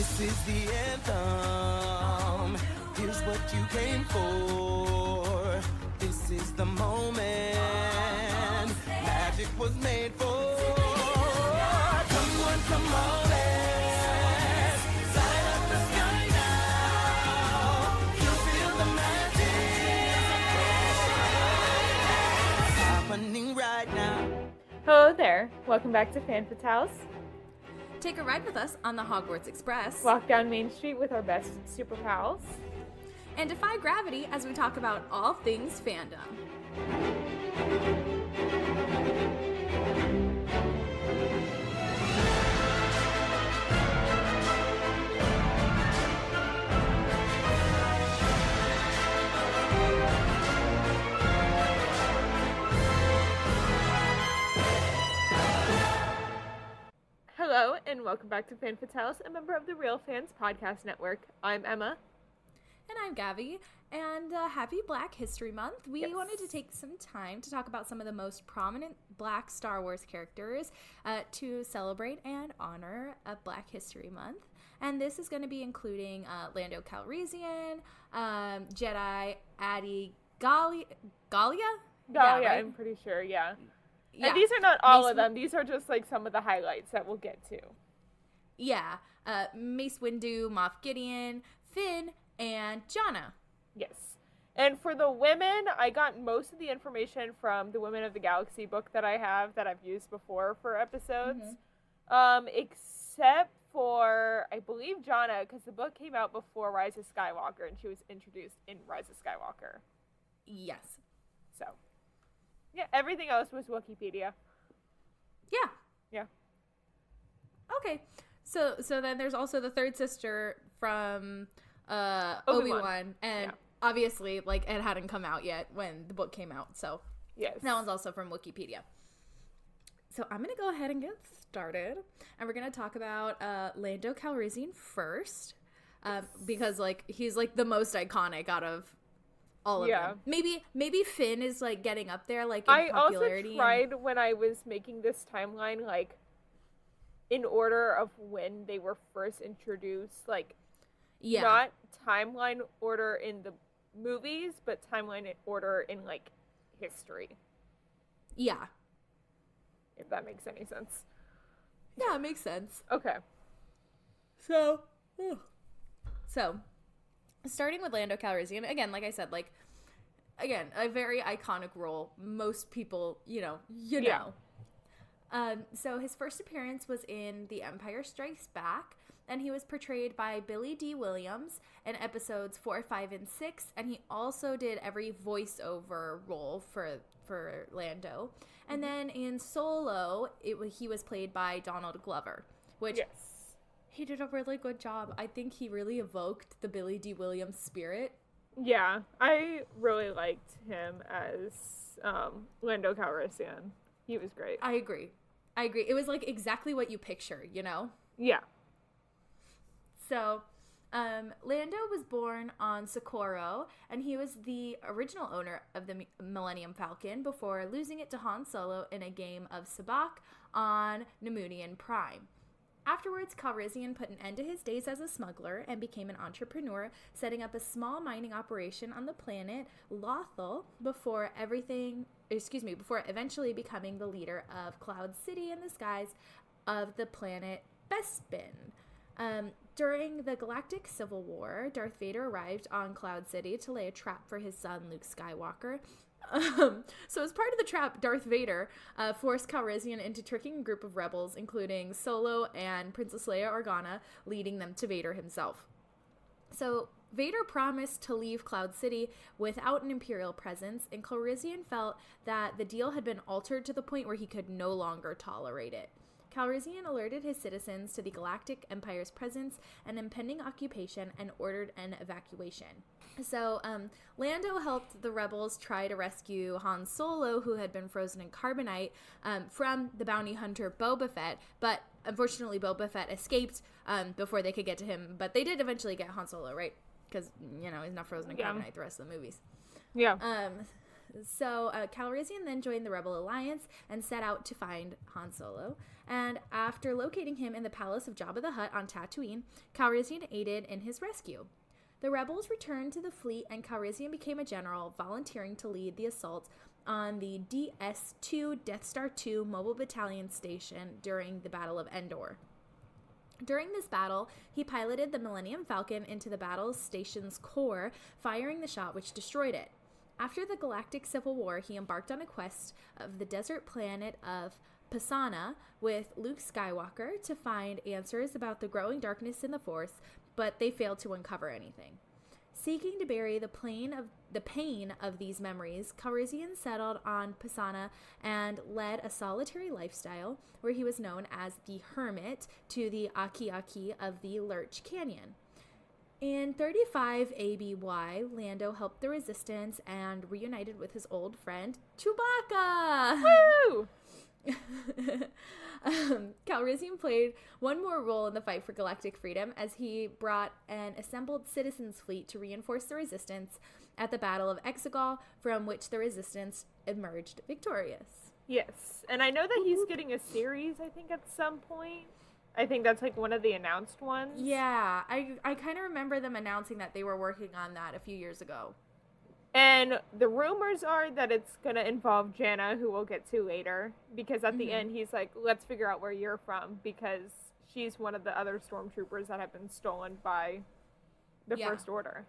This is the anthem. Here's what you came for. This is the moment. Magic was made for. Come on, let's light up the sky now. You feel the magic happening right now. Hello there. Welcome back to Fan Fatales. Take a ride with us on the Hogwarts Express. Walk down Main Street with our best super pals. And defy gravity as we talk about all things fandom. Hello, and welcome back to Fan Fatales, a member of the Real Fans Podcast Network. I'm Emma. And I'm Gabby, and happy Black History Month. We wanted to take some time to talk about some of the most prominent Black Star Wars characters to celebrate and honor Black History Month. And this is going to be including Lando Calrissian, Jedi Adi Gallia? Yeah, right? I'm pretty sure, yeah. Yeah. And these are not all of them. These are just like some of the highlights that we'll get to. Yeah. Mace Windu, Moff Gideon, Finn, and Jannah. Yes. And for the women, I got most of the information from the Women of the Galaxy book that I have that I've used before for episodes. Except for, I believe, Jannah, because the book came out before Rise of Skywalker, and she was introduced in Rise of Skywalker. Yes. So, yeah, everything else was Wikipedia. Yeah. Yeah. Okay. So then there's also the third sister from Obi-Wan, and obviously, like, it hadn't come out yet when the book came out, so yes, that one's also from Wikipedia. So I'm gonna go ahead and get started, and we're gonna talk about Lando Calrissian first, because like he's like the most iconic out of all of them. Maybe Finn is like getting up there, like in popularity. I also tried when I was making this timeline, like in order of when they were first introduced, like. Yeah. Not timeline order in the movies, but timeline order in, like, history. Yeah. If that makes any sense. Yeah, it makes sense. Okay. So, starting with Lando Calrissian, again, like I said, like, again, a very iconic role. Most people, you know. So his first appearance was in The Empire Strikes Back, and he was portrayed by Billy D. Williams in episodes 4, 5, and 6, and he also did every voiceover role for Lando. And then in Solo, he was played by Donald Glover, which he did a really good job. I think he really evoked the Billy D. Williams spirit. Yeah, I really liked him as Lando Calrissian. He was great. I agree. It was like exactly what you picture, you know? Yeah. So, Lando was born on Socorro, and he was the original owner of the Millennium Falcon before losing it to Han Solo in a game of sabacc on Nemunian Prime. Afterwards, Calrissian put an end to his days as a smuggler and became an entrepreneur, setting up a small mining operation on the planet Lothal before eventually becoming the leader of Cloud City in the skies of the planet Bespin. During the Galactic Civil War, Darth Vader arrived on Cloud City to lay a trap for his son, Luke Skywalker. So as part of the trap, Darth Vader forced Calrissian into tricking a group of rebels, including Solo and Princess Leia Organa, leading them to Vader himself. So Vader promised to leave Cloud City without an Imperial presence, and Calrissian felt that the deal had been altered to the point where he could no longer tolerate it. Calrissian alerted his citizens to the Galactic Empire's presence and impending occupation and ordered an evacuation. So, Lando helped the rebels try to rescue Han Solo, who had been frozen in carbonite, from the bounty hunter Boba Fett, but unfortunately Boba Fett escaped before they could get to him, but they did eventually get Han Solo, right? Because, you know, he's not frozen in carbonite the rest of the movies. Yeah. So Calrissian then joined the Rebel Alliance and set out to find Han Solo. And after locating him in the palace of Jabba the Hutt on Tatooine, Calrissian aided in his rescue. The rebels returned to the fleet, and Calrissian became a general, volunteering to lead the assault on the DS-2 Death Star 2 Mobile Battalion Station during the Battle of Endor. During this battle, he piloted the Millennium Falcon into the battle station's core, firing the shot which destroyed it. After the Galactic Civil War, he embarked on a quest of the desert planet of Pisana with Luke Skywalker to find answers about the growing darkness in the Force, but they failed to uncover anything. Seeking to bury the pain of these memories, Calrissian settled on Pisana and led a solitary lifestyle where he was known as the Hermit to the Aki-Aki of the Lurch Canyon. In 35 ABY, Lando helped the Resistance and reunited with his old friend, Chewbacca! Woo! Calrissian played one more role in the fight for galactic freedom as he brought an assembled citizens fleet to reinforce the Resistance at the Battle of Exegol, from which the Resistance emerged victorious. Yes, and I know that he's getting a series, I think, at some point. I think that's like one of the announced ones. Yeah, I kind of remember them announcing that they were working on that a few years ago. And the rumors are that it's going to involve Jannah, who we'll get to later, because at the end he's like, let's figure out where you're from, because she's one of the other stormtroopers that have been stolen by the First Order.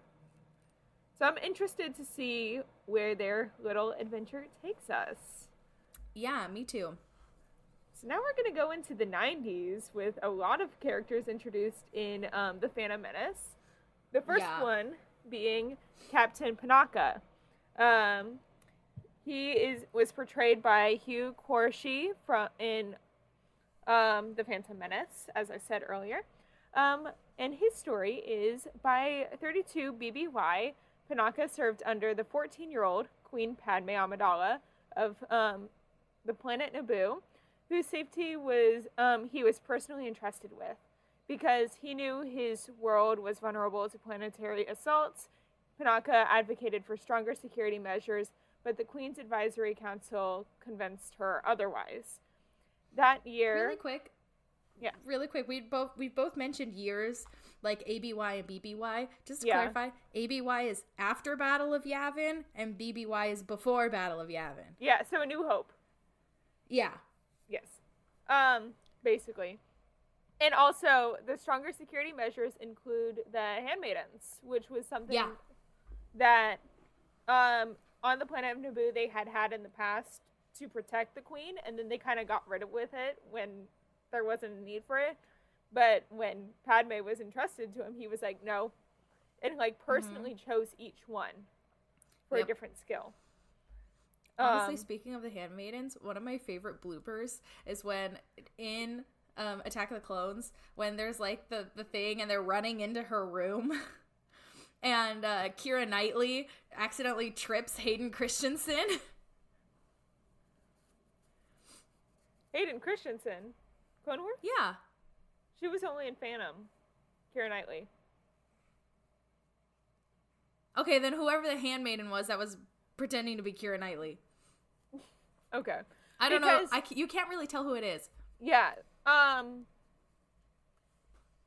So I'm interested to see where their little adventure takes us. Yeah, me too. So now we're going to go into the 90s with a lot of characters introduced in The Phantom Menace. The first one being Captain Panaka. He was portrayed by Hugh Quarshie in The Phantom Menace, as I said earlier. And his story is, by 32 BBY, Panaka served under the 14-year-old Queen Padme Amidala of the planet Naboo, whose safety he was personally entrusted with. Because he knew his world was vulnerable to planetary assaults, Panaka advocated for stronger security measures, but the Queen's Advisory Council convinced her otherwise. That year... Really quick, we both mentioned years, like ABY and BBY. Just to clarify, ABY is after Battle of Yavin, and BBY is before Battle of Yavin. Yeah, so A New Hope. Yeah. Yes. Basically. And also, the stronger security measures include the handmaidens, which was something that on the planet of Naboo they had in the past to protect the queen, and then they kind of got rid of it when there wasn't a need for it. But when Padme was entrusted to him, he was like, no. And like personally chose each one for a different skill. Honestly, speaking of the handmaidens, one of my favorite bloopers is when in Attack of the Clones, when there's like the thing and they're running into her room and Keira Knightley accidentally trips Hayden Christensen. Hayden Christensen? Clone Wars? Yeah. She was only in Phantom. Keira Knightley. Okay, then whoever the handmaiden was that was pretending to be Keira Knightley. Okay. I don't know. You can't really tell who it is. Yeah.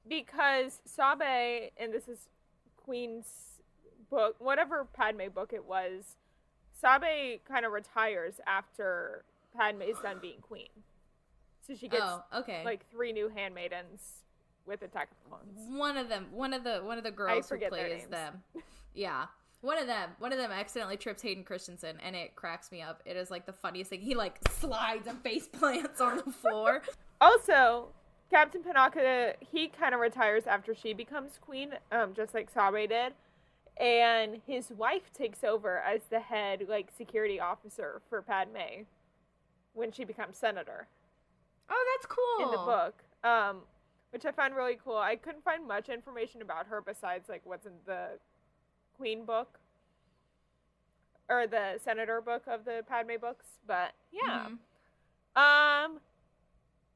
Because Sabe, and this is Queen's book, whatever Padme book it was, Sabe kind of retires after Padme is done being queen. So she gets like 3 new handmaidens with Attack of the Clones. One of the girls who plays them. Yeah. One of them accidentally trips Hayden Christensen, and it cracks me up. It is like the funniest thing. He like slides and face plants on the floor. Also, Captain Panaka, he kind of retires after she becomes queen, just like Sabe did. And his wife takes over as the head like security officer for Padme when she becomes senator. Oh, that's cool. In the book, which I find really cool. I couldn't find much information about her besides like what's in the Queen book or the Senator book of the Padme books, but yeah.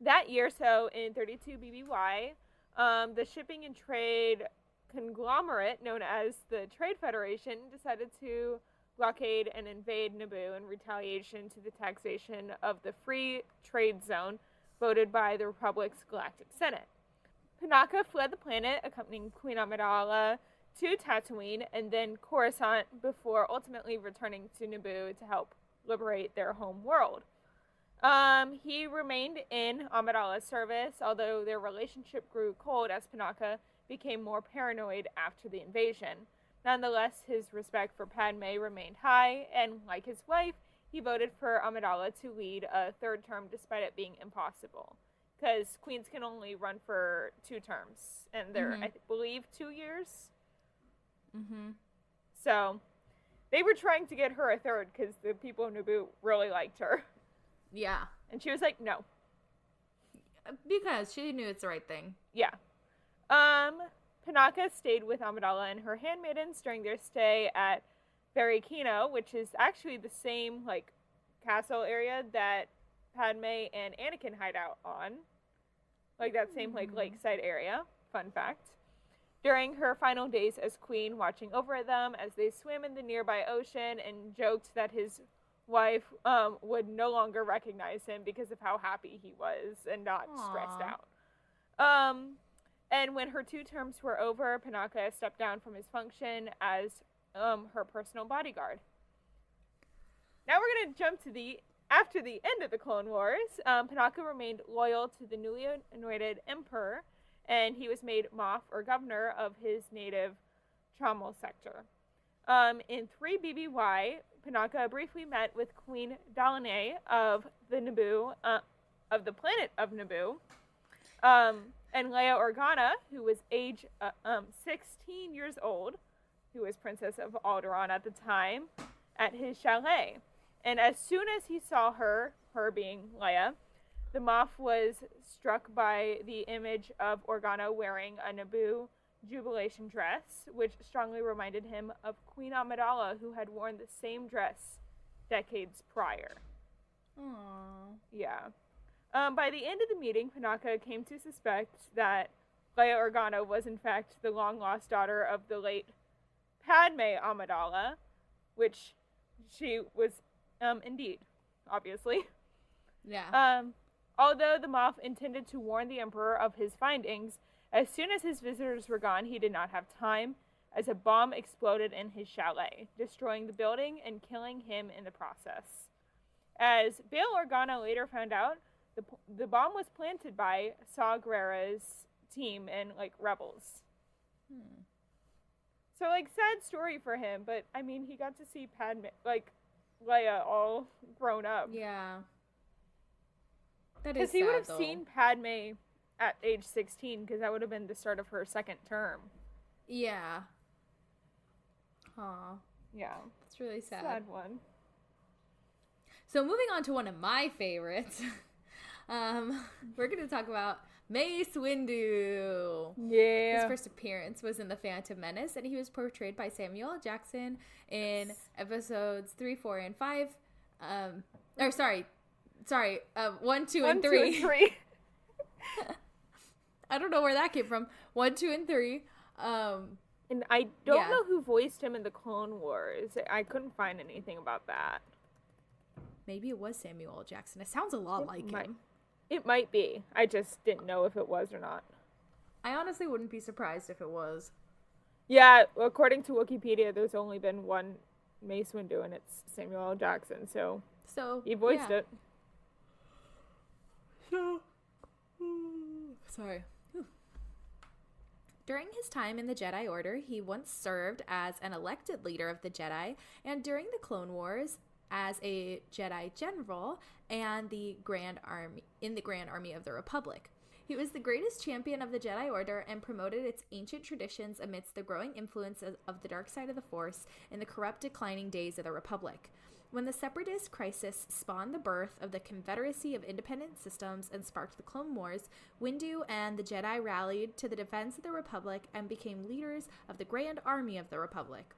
That year, so in 32 BBY, the shipping and trade conglomerate known as the Trade Federation decided to blockade and invade Naboo in retaliation to the taxation of the free trade zone voted by the Republic's Galactic Senate. Panaka fled the planet, accompanying Queen Amidala to Tatooine and then Coruscant before ultimately returning to Naboo to help liberate their home world. He remained in Amidala's service, although their relationship grew cold as Panaka became more paranoid after the invasion. Nonetheless, his respect for Padme remained high, and like his wife, he voted for Amidala to lead a third term despite it being impossible. Because queens can only run for 2 terms, and they're, I believe, 2 years. So, they were trying to get her a third because the people of Naboo really liked her. Yeah. And she was like, no. Because she knew it's the right thing. Yeah. Panaka stayed with Amidala and her handmaidens during their stay at Barricino, which is actually the same, like, castle area that Padme and Anakin hide out on. Like, that same, like, lakeside area. Fun fact. During her final days as queen, watching over them as they swim in the nearby ocean, and joked that his wife would no longer recognize him because of how happy he was and not stressed out. And when her 2 terms were over, Panaka stepped down from his function as her personal bodyguard. Now we're going to jump to after the end of the Clone Wars. Panaka remained loyal to the newly anointed emperor, and he was made Moff, or governor, of his native Chamal sector. In 3 BBY, Panaka briefly met with Queen Dalane of the Naboo, of the planet of Naboo, and Leia Organa, who was age 16 years old, who was Princess of Alderaan at the time, at his chalet. And as soon as he saw her being Leia, the Moff was struck by the image of Organa wearing a Naboo jubilation dress, which strongly reminded him of Queen Amidala, who had worn the same dress decades prior. Aww. Yeah. By the end of the meeting, Panaka came to suspect that Leia Organa was in fact the long-lost daughter of the late Padme Amidala, which she was indeed, obviously. Yeah. Although the Moff intended to warn the Emperor of his findings, as soon as his visitors were gone, he did not have time, as a bomb exploded in his chalet, destroying the building and killing him in the process. As Bail Organa later found out, the bomb was planted by Saw Gerrera's team and, like, rebels. So, like, sad story for him, but, I mean, he got to see Padme, like, Leia all grown up. Yeah. That is sad, because he would have though. seen Padme at age 16, because that would have been the start of her 2nd term. Yeah. Aw. Yeah. It's really sad. Sad one. So moving on to one of my favorites, we're going to talk about Mace Windu. Yeah. His first appearance was in The Phantom Menace, and he was portrayed by Samuel L. Jackson in episodes 3, 4, and 5. 1, 2, and 3. 1, 2, and 3. I don't know where that came from. 1, 2, and 3. And I don't know who voiced him in the Clone Wars. I couldn't find anything about that. Maybe it was Samuel L. Jackson. It sounds a lot like him. It might be. I just didn't know if it was or not. I honestly wouldn't be surprised if it was. Yeah, according to Wikipedia, there's only been one Mace Windu, and it's Samuel L. Jackson, so he voiced it. Sorry. Whew. During his time in the Jedi Order, he once served as an elected leader of the Jedi, and during the Clone Wars, as a Jedi General and the Grand Army of the Republic. He was the greatest champion of the Jedi Order and promoted its ancient traditions amidst the growing influence of the dark side of the Force in the corrupt, declining days of the Republic. When the Separatist crisis spawned the birth of the Confederacy of Independent Systems and sparked the Clone Wars, Windu and the Jedi rallied to the defense of the Republic and became leaders of the Grand Army of the Republic.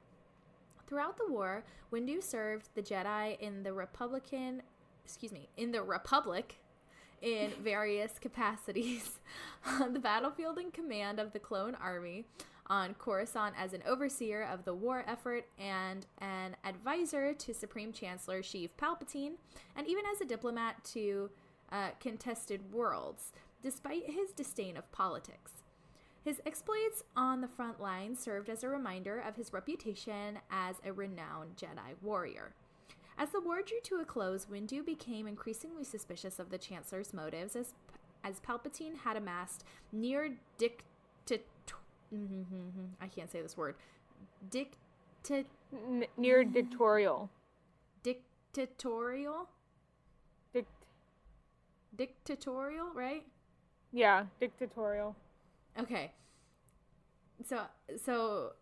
Throughout the war, Windu served the Jedi in the Republic in various capacities. On the battlefield in command of the clone army, on Coruscant as an overseer of the war effort and an advisor to Supreme Chancellor Sheev Palpatine, and even as a diplomat to contested worlds, despite his disdain of politics. His exploits on the front lines served as a reminder of his reputation as a renowned Jedi warrior. As the war drew to a close, Windu became increasingly suspicious of the Chancellor's motives as Palpatine had amassed near I can't say this word. Near dictatorial. Dictatorial? Dictatorial, right? Yeah, dictatorial. Okay. So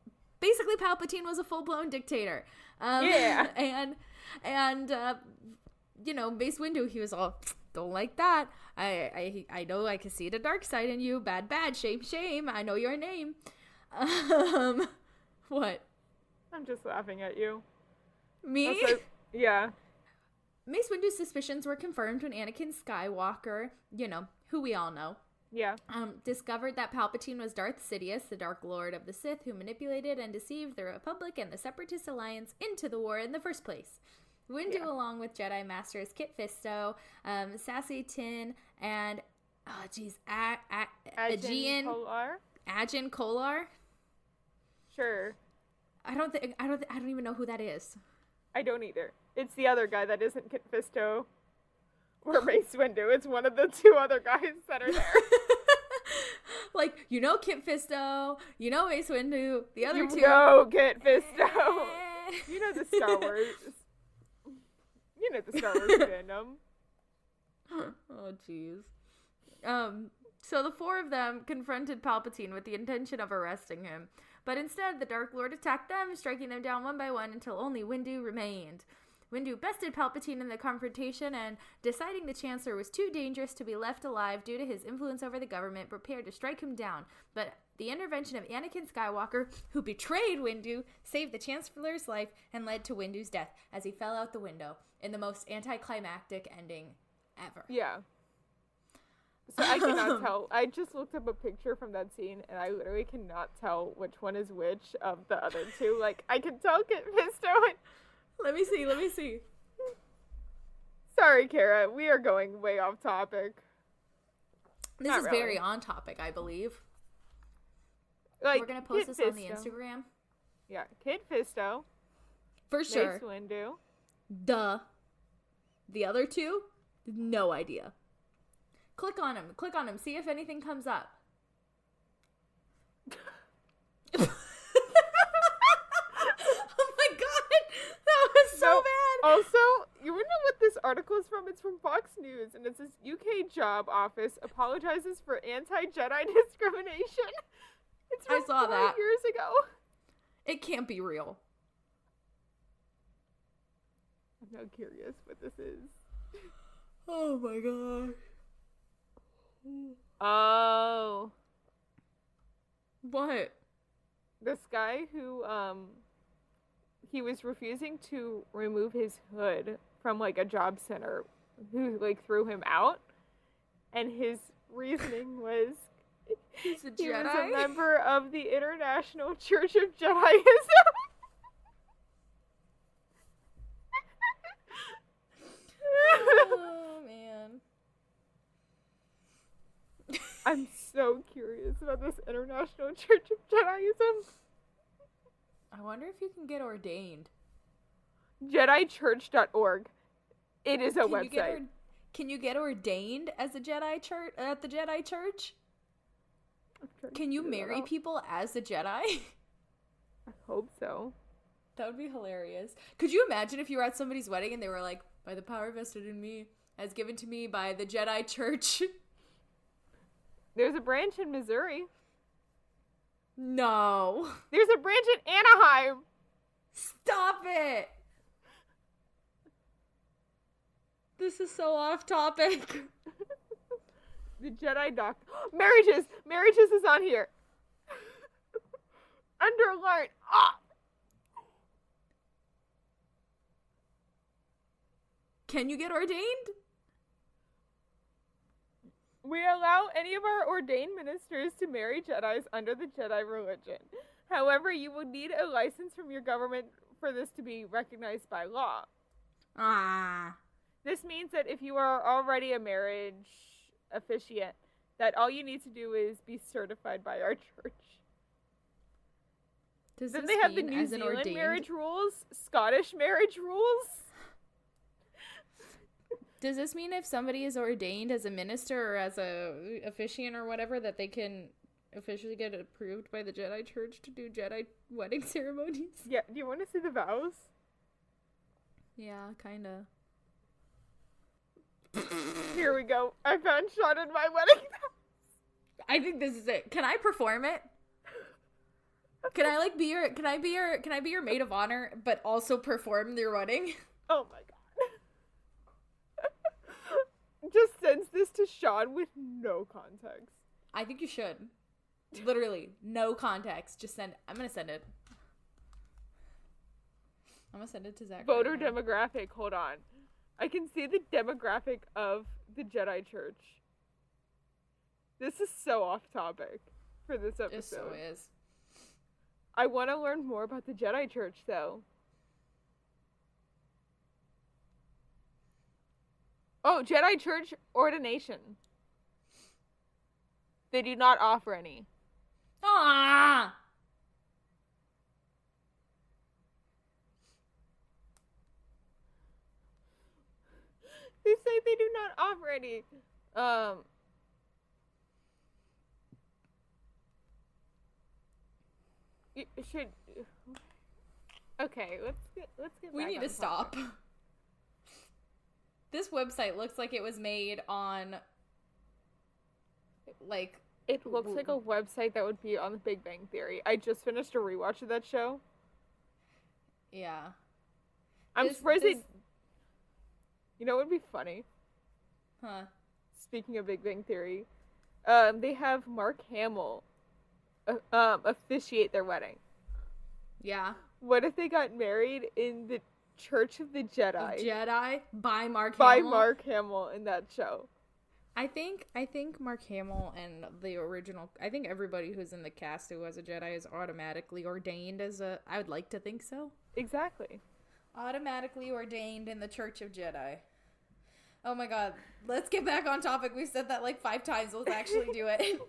basically Palpatine was a full-blown dictator. Yeah. And Mace Windu, he was all, don't like that. I know I can see the dark side in you. Bad, shame. I know your name. What? I'm just laughing at you. Me? Yeah. Mace Windu's suspicions were confirmed when Anakin Skywalker, who we all know, yeah, discovered that Palpatine was Darth Sidious, the Dark Lord of the Sith, who manipulated and deceived the Republic and the Separatist Alliance into the war in the first place. Windu, along with Jedi Masters Kit Fisto, Sassy Tin, and Ajin Kolar. Sure. I don't even know who that is. I don't either. It's the other guy that isn't Kit Fisto or Mace Windu. It's one of the two other guys that are there. Like, Kit Fisto, Mace Windu, the other two. Kit Fisto. You know the Star Wars. The Star Wars fandom. Oh, jeez. So the four of them confronted Palpatine with the intention of arresting him. But instead, the Dark Lord attacked them, striking them down one by one until only Windu remained. Windu bested Palpatine in the confrontation and, deciding the Chancellor was too dangerous to be left alive due to his influence over the government, prepared to strike him down. But the intervention of Anakin Skywalker, who betrayed Windu, saved the Chancellor's life and led to Windu's death as he fell out the window in the most anticlimactic ending ever. Yeah. So I cannot tell. I just looked up a picture from that scene, and I literally cannot tell which one is which of the other two. Like, I can tell Kit Fisto and... Let me see. Sorry, Kara. We are going way off topic. This is very on topic, I believe. Like, we're going to post this on the Instagram. Yeah, Kit Fisto. For sure. Mace Windu. The other two? No idea. Click on him. See if anything comes up. Oh my god! That was so bad! Also, you wanna know what this article is from? It's from Fox News, and it says UK Job Office apologizes for anti-Jedi discrimination. It's from 4 years ago. It can't be real. I'm now curious what this is. Oh my god. Oh. What? This guy who, he was refusing to remove his hood from, like, a job center who, like, threw him out. And his reasoning was He's a Jedi? he was a member of the International Church of Jediism. Oh, man. I'm so curious about this International Church of Jediism. I wonder if you can get ordained. JediChurch.org. It is a website. Can you get ordained as a Jedi church at the Jedi Church? Can you marry people as a Jedi? I hope so. That would be hilarious. Could you imagine if you were at somebody's wedding and they were like, by the power vested in me, as given to me by the Jedi Church? There's a branch in Missouri. No. There's a branch in Anaheim. Stop it. This is so off topic. The Jedi doctor. Marriages. Marriages is on here. Underlined. Ah. Can you get ordained? We allow any of our ordained ministers to marry Jedis under the Jedi religion. However, you will need a license from your government for this to be recognized by law. Ah. This means that if you are already a marriage officiant, that all you need to do is be certified by our church. Then they have the New Zealand marriage rules, Scottish marriage rules. Does this mean if somebody is ordained as a minister or as a officiant or whatever, that they can officially get approved by the Jedi Church to do Jedi wedding ceremonies? Yeah, do you want to see the vows? Yeah, kinda. Here we go. I found Sean in my wedding vows. I think this is it. Can I perform it? Can I be your maid of honor, but also perform your wedding? Oh my god. Just sends this to Sean with no context. I think you should. Literally, no context. Just send. I'm gonna send it. I'm gonna send it to Zach. Voter demographic. Hold on. I can see the demographic of the Jedi Church. This is so off topic for this episode. It so is. I want to learn more about the Jedi Church, though. Oh, Jedi Church ordination. They do not offer any. Ah! They say they do not offer any. You should. Okay, let's get. We need to stop. This website looks like it was made on, like... It looks like a website that would be on The Big Bang Theory. I just finished a rewatch of that show. Yeah. I'm surprised they... You know what would be funny? Huh. Speaking of Big Bang Theory, they have Mark Hamill officiate their wedding. Yeah. What if they got married in the Church of the Jedi? Jedi by Mark By Hamill. Mark Hamill in that show. I think Mark Hamill and the original, I think everybody who's in the cast who was a Jedi is automatically ordained as a, I would like to think so. Exactly. Automatically ordained in the Church of Jedi. Oh my god. Let's get back on topic. We've said that like 5 times. Let's actually do it.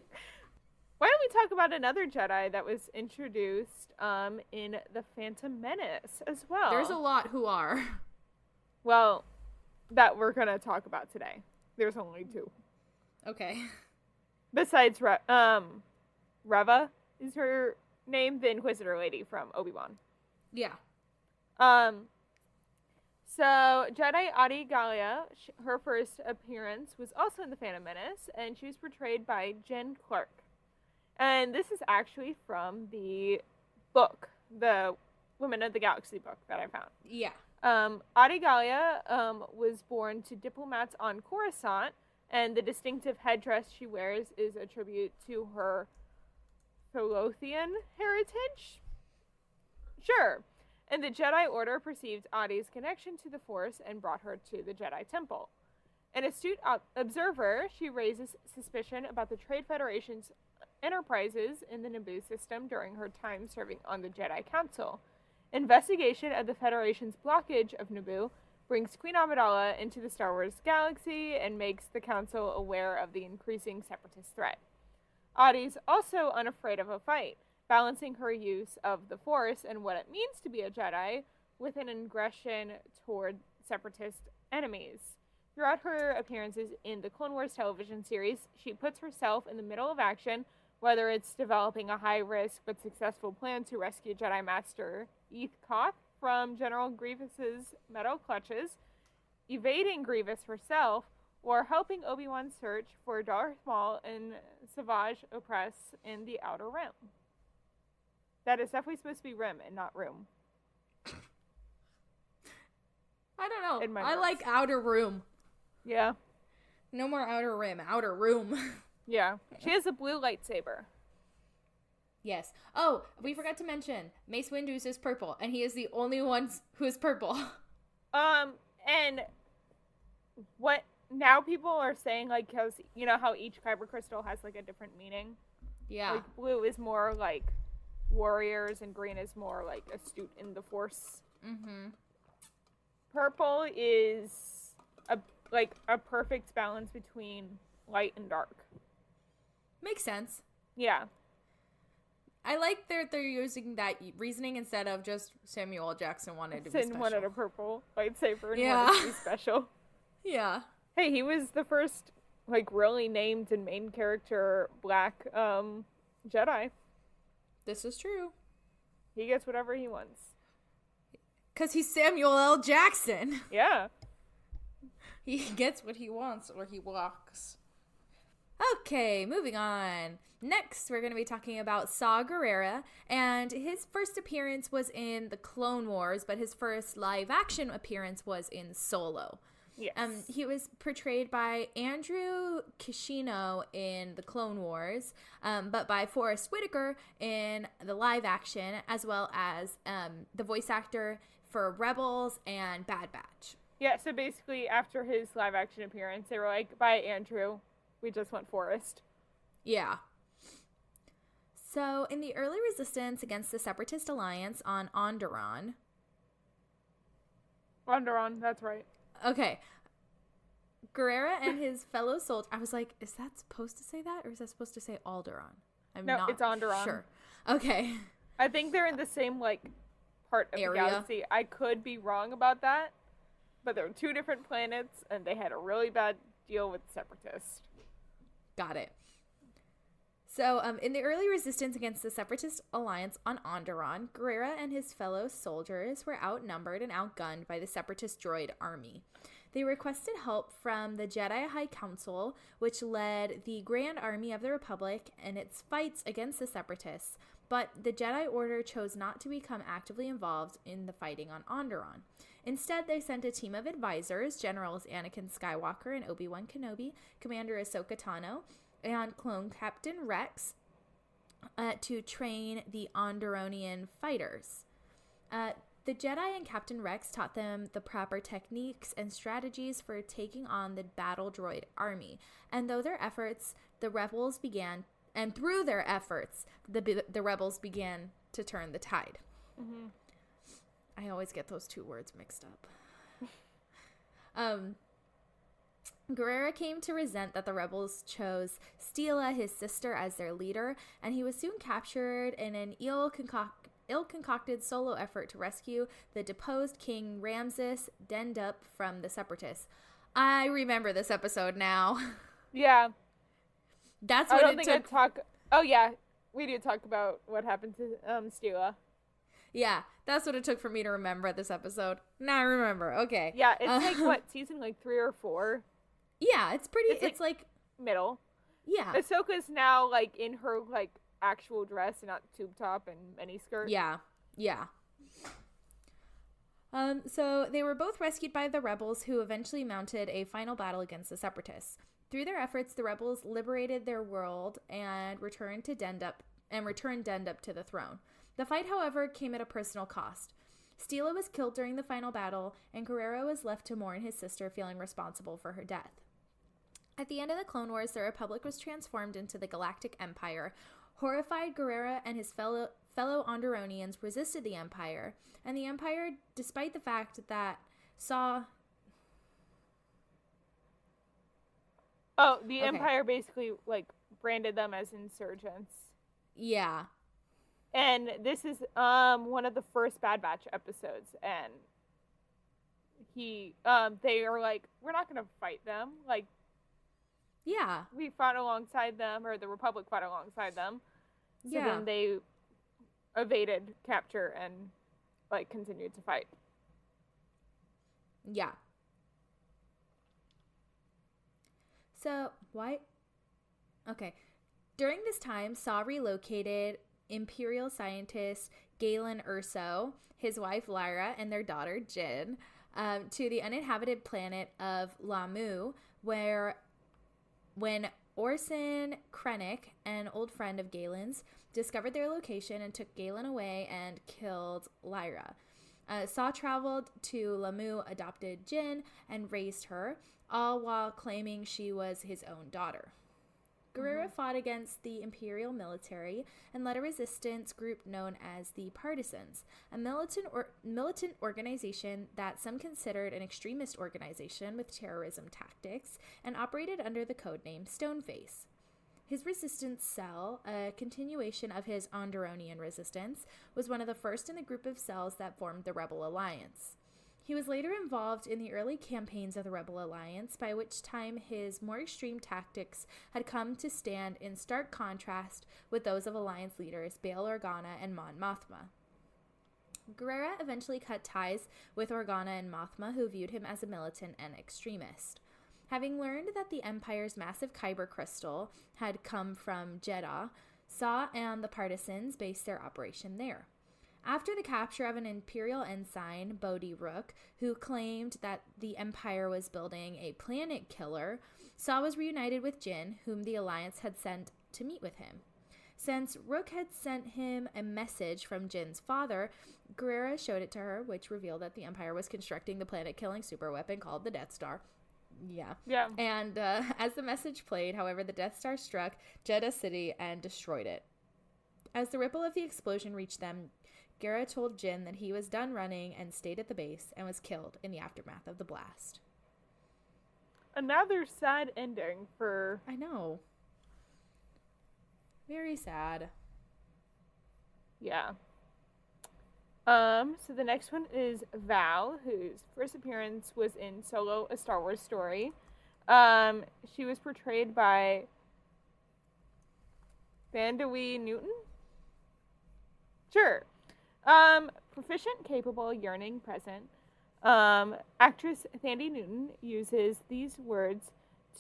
Why don't we talk about another Jedi that was introduced in The Phantom Menace as well? There's a lot who are. Well, that we're going to talk about today. There's only 2. Okay. Besides, Reva is her name, the Inquisitor lady from Obi-Wan. Yeah. So, Jedi Adi Gallia, her first appearance was also in The Phantom Menace, and she was portrayed by Jen Clark. And this is actually from the book, the Women of the Galaxy book that I found. Yeah. Adi Gallia was born to diplomats on Coruscant, and the distinctive headdress she wears is a tribute to her Tholothean heritage? Sure. And the Jedi Order perceived Adi's connection to the Force and brought her to the Jedi Temple. An astute observer, she raises suspicion about the Trade Federation's enterprises in the Naboo system during her time serving on the Jedi Council. Investigation of the Federation's blockage of Naboo brings Queen Amidala into the Star Wars galaxy and makes the Council aware of the increasing Separatist threat. Adi's also unafraid of a fight, balancing her use of the Force and what it means to be a Jedi with an aggression toward Separatist enemies. Throughout her appearances in the Clone Wars television series, she puts herself in the middle of action, whether it's developing a high-risk but successful plan to rescue Jedi Master Eth Koth from General Grievous's metal clutches, evading Grievous herself, or helping Obi-Wan search for Darth Maul and Savage Opress in the Outer Rim. That is definitely supposed to be rim and not room. I don't know. I notes. like Outer Room. Yeah. No more Outer Rim. Outer Room. Yeah. She has a blue lightsaber. Yes. Oh, we forgot to mention, Mace Windu's is purple, and he is the only one who is purple. And what now people are saying, like, because you know how each kyber crystal has like a different meaning. Yeah. Like blue is more like warriors, and green is more like astute in the force. Mm-hmm. Purple is a perfect balance between light and dark. Makes sense. Yeah. I like they're using that reasoning instead of just Samuel L. Jackson wanted to be Sin special. wanted a purple lightsaber and Yeah. wanted to be special. Yeah. Hey, he was the first like really named and main character black Jedi. This is true. He gets whatever he wants. Because he's Samuel L. Jackson. Yeah. He gets what he wants or he walks. Okay, moving on. Next, we're going to be talking about Saw Gerrera, and his first appearance was in the Clone Wars, but his first live-action appearance was in Solo. Yes. He was portrayed by Andrew Kishino in the Clone Wars, but by Forrest Whitaker in the live-action, as well as the voice actor for Rebels and Bad Batch. Yeah, so basically after his live action appearance, they were like, bye, Andrew. We just want Forrest. Yeah. So, in the early resistance against the Separatist Alliance on Onderon. Onderon, that's right. Okay. Gerrera and his fellow soldiers. I was like, is that supposed to say that? Or is that supposed to say Alderaan? No, it's Onderon. Sure. Okay. I think they're in the same, like, part of Area? the galaxy. I could be wrong about that, but they're two different planets, and they had a really bad deal with Separatists. Got it. So, in the early resistance against the Separatist Alliance on Onderon, Gerrera and his fellow soldiers were outnumbered and outgunned by the Separatist droid army. They requested help from the Jedi High Council, which led the Grand Army of the Republic in its fights against the Separatists, but the Jedi Order chose not to become actively involved in the fighting on Onderon. Instead, they sent a team of advisors, Generals Anakin Skywalker and Obi-Wan Kenobi, Commander Ahsoka Tano, and Clone Captain Rex to train the Onderonian fighters. The Jedi and Captain Rex taught them the proper techniques and strategies for taking on the battle droid army. And through their efforts, the rebels began to turn the tide. Mm-hmm. I always get those two words mixed up. Gerrera came to resent that the rebels chose Steela, his sister, as their leader, and he was soon captured in an ill-concocted solo effort to rescue the deposed King Ramses Dendup from the Separatists. I remember this episode now. Yeah. That's I what don't it think took. I'd talk... Oh, yeah. We did talk about what happened to Steela. Yeah, that's what it took for me to remember this episode. Now I remember. Okay. Yeah, it's like, what, season, like, 3 or 4? Yeah, it's pretty... It's like middle. Yeah. Ahsoka's now, like, in her, like, actual dress and not tube top and miniskirt. Yeah. Yeah. So they were both rescued by the rebels, who eventually mounted a final battle against the Separatists. Through their efforts, the rebels liberated their world and returned Dendup to the throne. The fight, however, came at a personal cost. Steela was killed during the final battle, and Gerrera was left to mourn his sister, feeling responsible for her death. At the end of the Clone Wars, the Republic was transformed into the Galactic Empire. Horrified, Gerrera and his fellow Onderonians resisted the Empire, and the Empire, despite the fact that Saw... Oh, the Empire basically, like, branded them as insurgents. Yeah. And this is one of the first Bad Batch episodes, and they are like, we're not going to fight them. Like, yeah. we fought alongside them, or the Republic fought alongside them. So then they evaded capture and, like, continued to fight. Yeah. So, why? Okay. During this time, Saw relocated Imperial scientist Galen Erso, his wife Lyra, and their daughter Jin to the uninhabited planet of Lamu, where when Orson Krennic, an old friend of Galen's, discovered their location and took Galen away and killed Lyra. Saw traveled to Lamu, adopted Jin, and raised her. all while claiming she was his own daughter. Guerrera fought against the imperial military and led a resistance group known as the Partisans, a militant organization that some considered an extremist organization with terrorism tactics and operated under the codename Stoneface. His resistance cell, a continuation of his Onderonian resistance, was one of the first in the group of cells that formed the Rebel Alliance. He was later involved in the early campaigns of the Rebel Alliance, by which time his more extreme tactics had come to stand in stark contrast with those of Alliance leaders Bail Organa and Mon Mothma. Guerrera eventually cut ties with Organa and Mothma, who viewed him as a militant and extremist. Having learned that the Empire's massive Kyber crystal had come from Jeddah, Saw and the Partisans based their operation there. After the capture of an Imperial ensign, Bodhi Rook, who claimed that the Empire was building a planet killer, Saw was reunited with Jin, whom the Alliance had sent to meet with him. Since Rook had sent him a message from Jin's father, Guerrera showed it to her, which revealed that the Empire was constructing the planet-killing superweapon called the Death Star. Yeah. And as the message played, however, the Death Star struck Jeddah City and destroyed it. As the ripple of the explosion reached them, Guerrera told Jin that he was done running and stayed at the base and was killed in the aftermath of the blast. Another sad ending for... I know. Very sad. Yeah. So the next one is Val, whose first appearance was in Solo: A Star Wars Story. She was portrayed by Thandie Newton? Sure. Proficient, capable, yearning, present. Actress Thandie Newton uses these words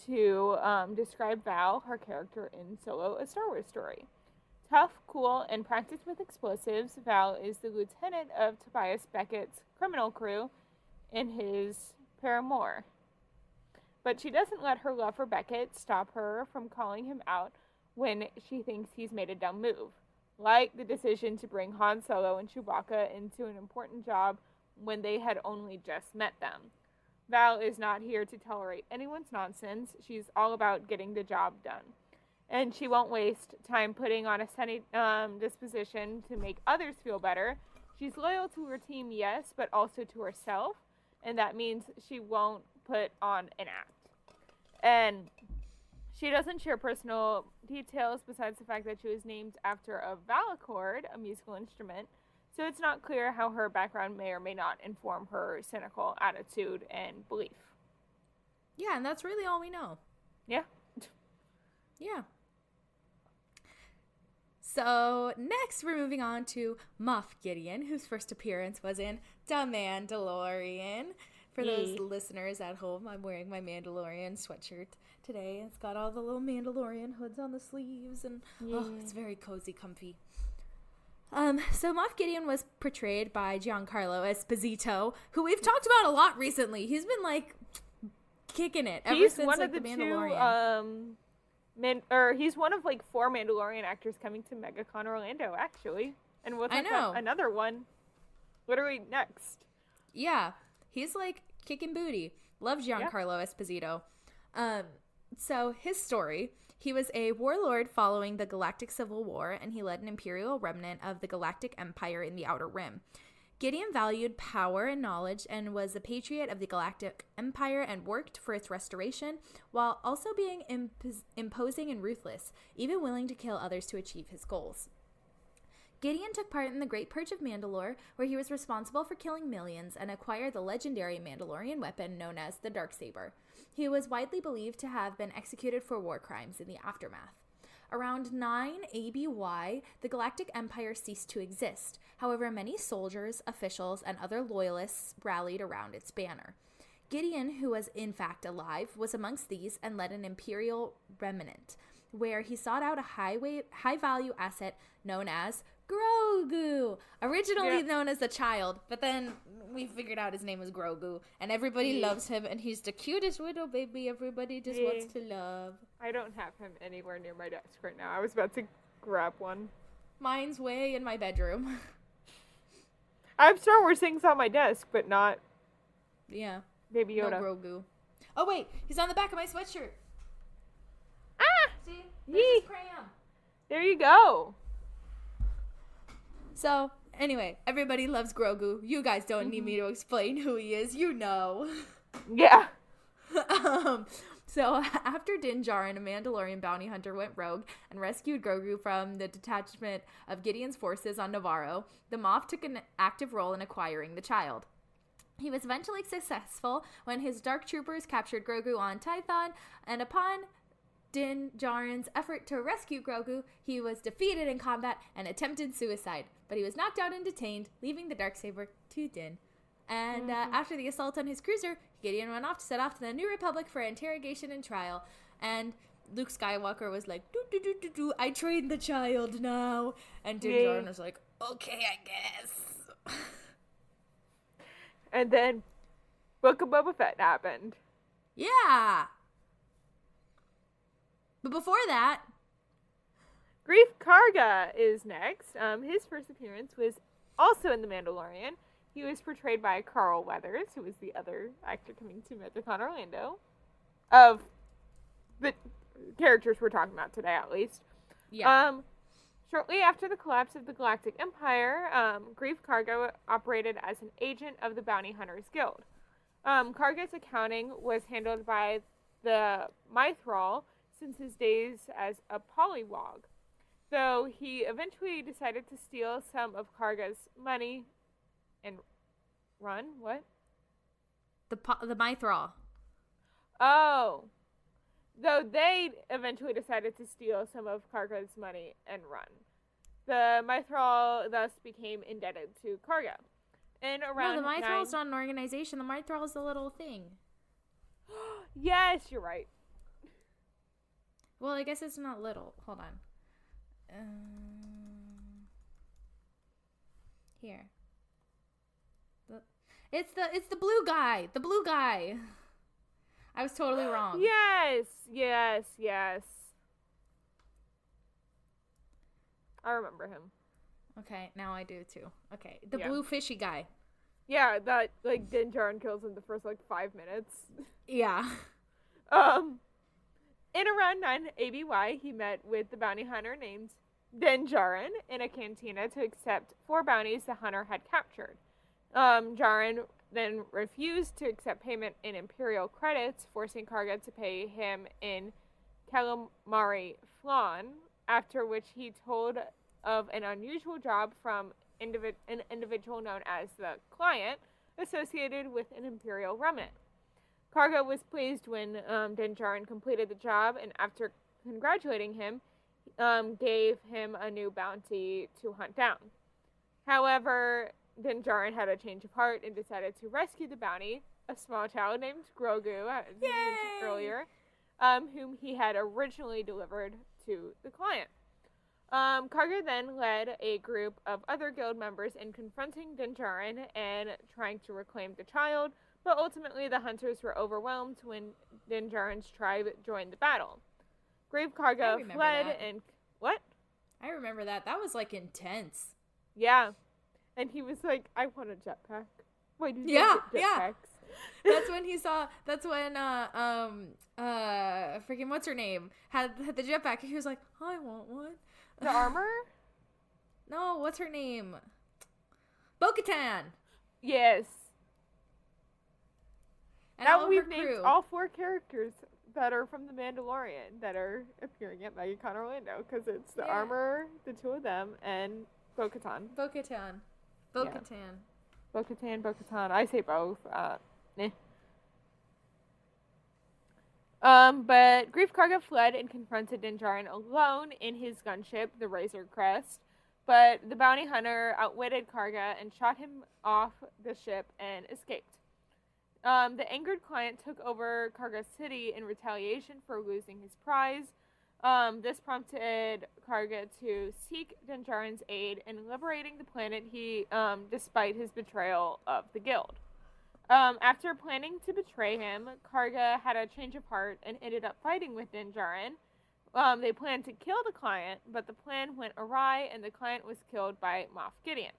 to describe Val, her character in Solo: A Star Wars Story. Tough, cool, and practiced with explosives, Val is the lieutenant of Tobias Beckett's criminal crew and his paramour. But she doesn't let her love for Beckett stop her from calling him out when she thinks he's made a dumb move, like the decision to bring Han Solo and Chewbacca into an important job when they had only just met them. Val is not here to tolerate anyone's nonsense. She's all about getting the job done. And she won't waste time putting on a sunny disposition to make others feel better. She's loyal to her team, yes, but also to herself. And that means she won't put on an act. And she doesn't share personal details besides the fact that she was named after a valichord, a musical instrument. So it's not clear how her background may or may not inform her cynical attitude and belief. Yeah, and that's really all we know. Yeah. Yeah. So next we're moving on to Moff Gideon, whose first appearance was in The Mandalorian. For those listeners at home, I'm wearing my Mandalorian sweatshirt today. It's got all the little Mandalorian hoods on the sleeves, and it's very cozy, comfy. So Moff Gideon was portrayed by Giancarlo Esposito, who we've talked about a lot recently. He's been like kicking it ever since one like of The Mandalorian. He's one of like 4 Mandalorian actors coming to MegaCon Orlando, actually, and we'll talk about another one literally next. Yeah, he's like kicking booty. Love Giancarlo Esposito. So his story. He was a warlord following the Galactic Civil War, and he led an imperial remnant of the Galactic Empire in the Outer Rim. Gideon valued power and knowledge and was a patriot of the Galactic Empire and worked for its restoration, while also being imposing and ruthless, even willing to kill others to achieve his goals. Gideon took part in the Great Purge of Mandalore, where he was responsible for killing millions and acquired the legendary Mandalorian weapon known as the Darksaber. He was widely believed to have been executed for war crimes in the aftermath. Around 9 ABY, the Galactic Empire ceased to exist. However, many soldiers, officials, and other loyalists rallied around its banner. Gideon, who was in fact alive, was amongst these and led an imperial remnant, where he sought out a high-value asset known as Grogu, originally known as the child, but then we figured out his name was Grogu, and everybody loves him, and he's the cutest little baby everybody just wants to love. I don't have him anywhere near my desk right now. I was about to grab one. Mine's way in my bedroom. I have Star Wars things on my desk, but not Baby Yoda. No Grogu. Oh, wait. He's on the back of my sweatshirt. Ah! See? Yee. There's his crayon. There you go. So, anyway, everybody loves Grogu. You guys don't need me to explain who he is. You know. Yeah. So, after Din Djarin, a Mandalorian bounty hunter, went rogue and rescued Grogu from the detachment of Gideon's forces on Navarro, the Moff took an active role in acquiring the child. He was eventually successful when his Dark Troopers captured Grogu on Tython, and upon Din Djarin's effort to rescue Grogu, he was defeated in combat and attempted suicide, but he was knocked out and detained, leaving the Darksaber to Din. And after the assault on his cruiser, Gideon went off to set off to the New Republic for interrogation and trial. And Luke Skywalker was like, I trained the child now. And Din Djarin was like, okay, I guess. And then Book of Boba Fett happened. Yeah. But before that, Grief Karga is next. His first appearance was also in The Mandalorian. He was portrayed by Carl Weathers, who was the other actor coming to MegaCon Orlando. Of the characters we're talking about today, at least. yeah. Shortly after the collapse of the Galactic Empire, Grief Karga operated as an agent of the Bounty Hunters Guild. Karga's accounting was handled by the Mythrol since his days as a polywog, though he eventually decided to steal some of Karga's money and run. What? The Mythrol. Oh. Though they eventually decided to steal some of Karga's money and run. The Mythrol thus became indebted to Karga. No, the Mythrol's not an organization. The Mythrol's a little thing. Yes, you're right. Well, I guess it's not little. Hold on. Here. It's the blue guy. The blue guy. I was totally wrong. Yes. I remember him. Okay, now I do too. Okay, the blue fishy guy. Yeah, that Din Djarin kills in the first 5 minutes. Yeah. In around 9 ABY, he met with the bounty hunter named Din Djarin in a cantina to accept 4 bounties the hunter had captured. Djarin then refused to accept payment in Imperial credits, forcing Karga to pay him in calamari flan, after which he told of an unusual job from an individual known as the Client, associated with an Imperial remnant. Karga was pleased when Din Djarin completed the job, and after congratulating him, gave him a new bounty to hunt down. However, Din Djarin had a change of heart and decided to rescue the bounty, a small child named Grogu, as I mentioned earlier, whom he had originally delivered to the Client. Karga then led a group of other guild members in confronting Din Djarin and trying to reclaim the child, but ultimately the hunters were overwhelmed when Din Djarin's tribe joined the battle. Grief Karga fled and... What? I remember that. That was intense. Yeah. And he was like, I want a jetpack. Why do you get jetpacks? That's when freaking what's her name had the jetpack, and he was like, I want one. The armor? No, what's her name? Bo-Katan. Yes. And now all we've her named crew. all 4 characters that are from The Mandalorian that are appearing at MegaCon Orlando, because it's the armor, the 2 of them, and Bo-Katan. Bo-Katan. I say both. But Grief Karga fled and confronted Din Djarin alone in his gunship, the Razor Crest. But the bounty hunter outwitted Karga and shot him off the ship and escaped. The angered Client took over Karga City in retaliation for losing his prize. This prompted Karga to seek Din Djarin's aid in liberating the planet despite his betrayal of the guild. After planning to betray him, Karga had a change of heart and ended up fighting with Din Djarin. They planned to kill the Client, but the plan went awry and the Client was killed by Moff Gideon.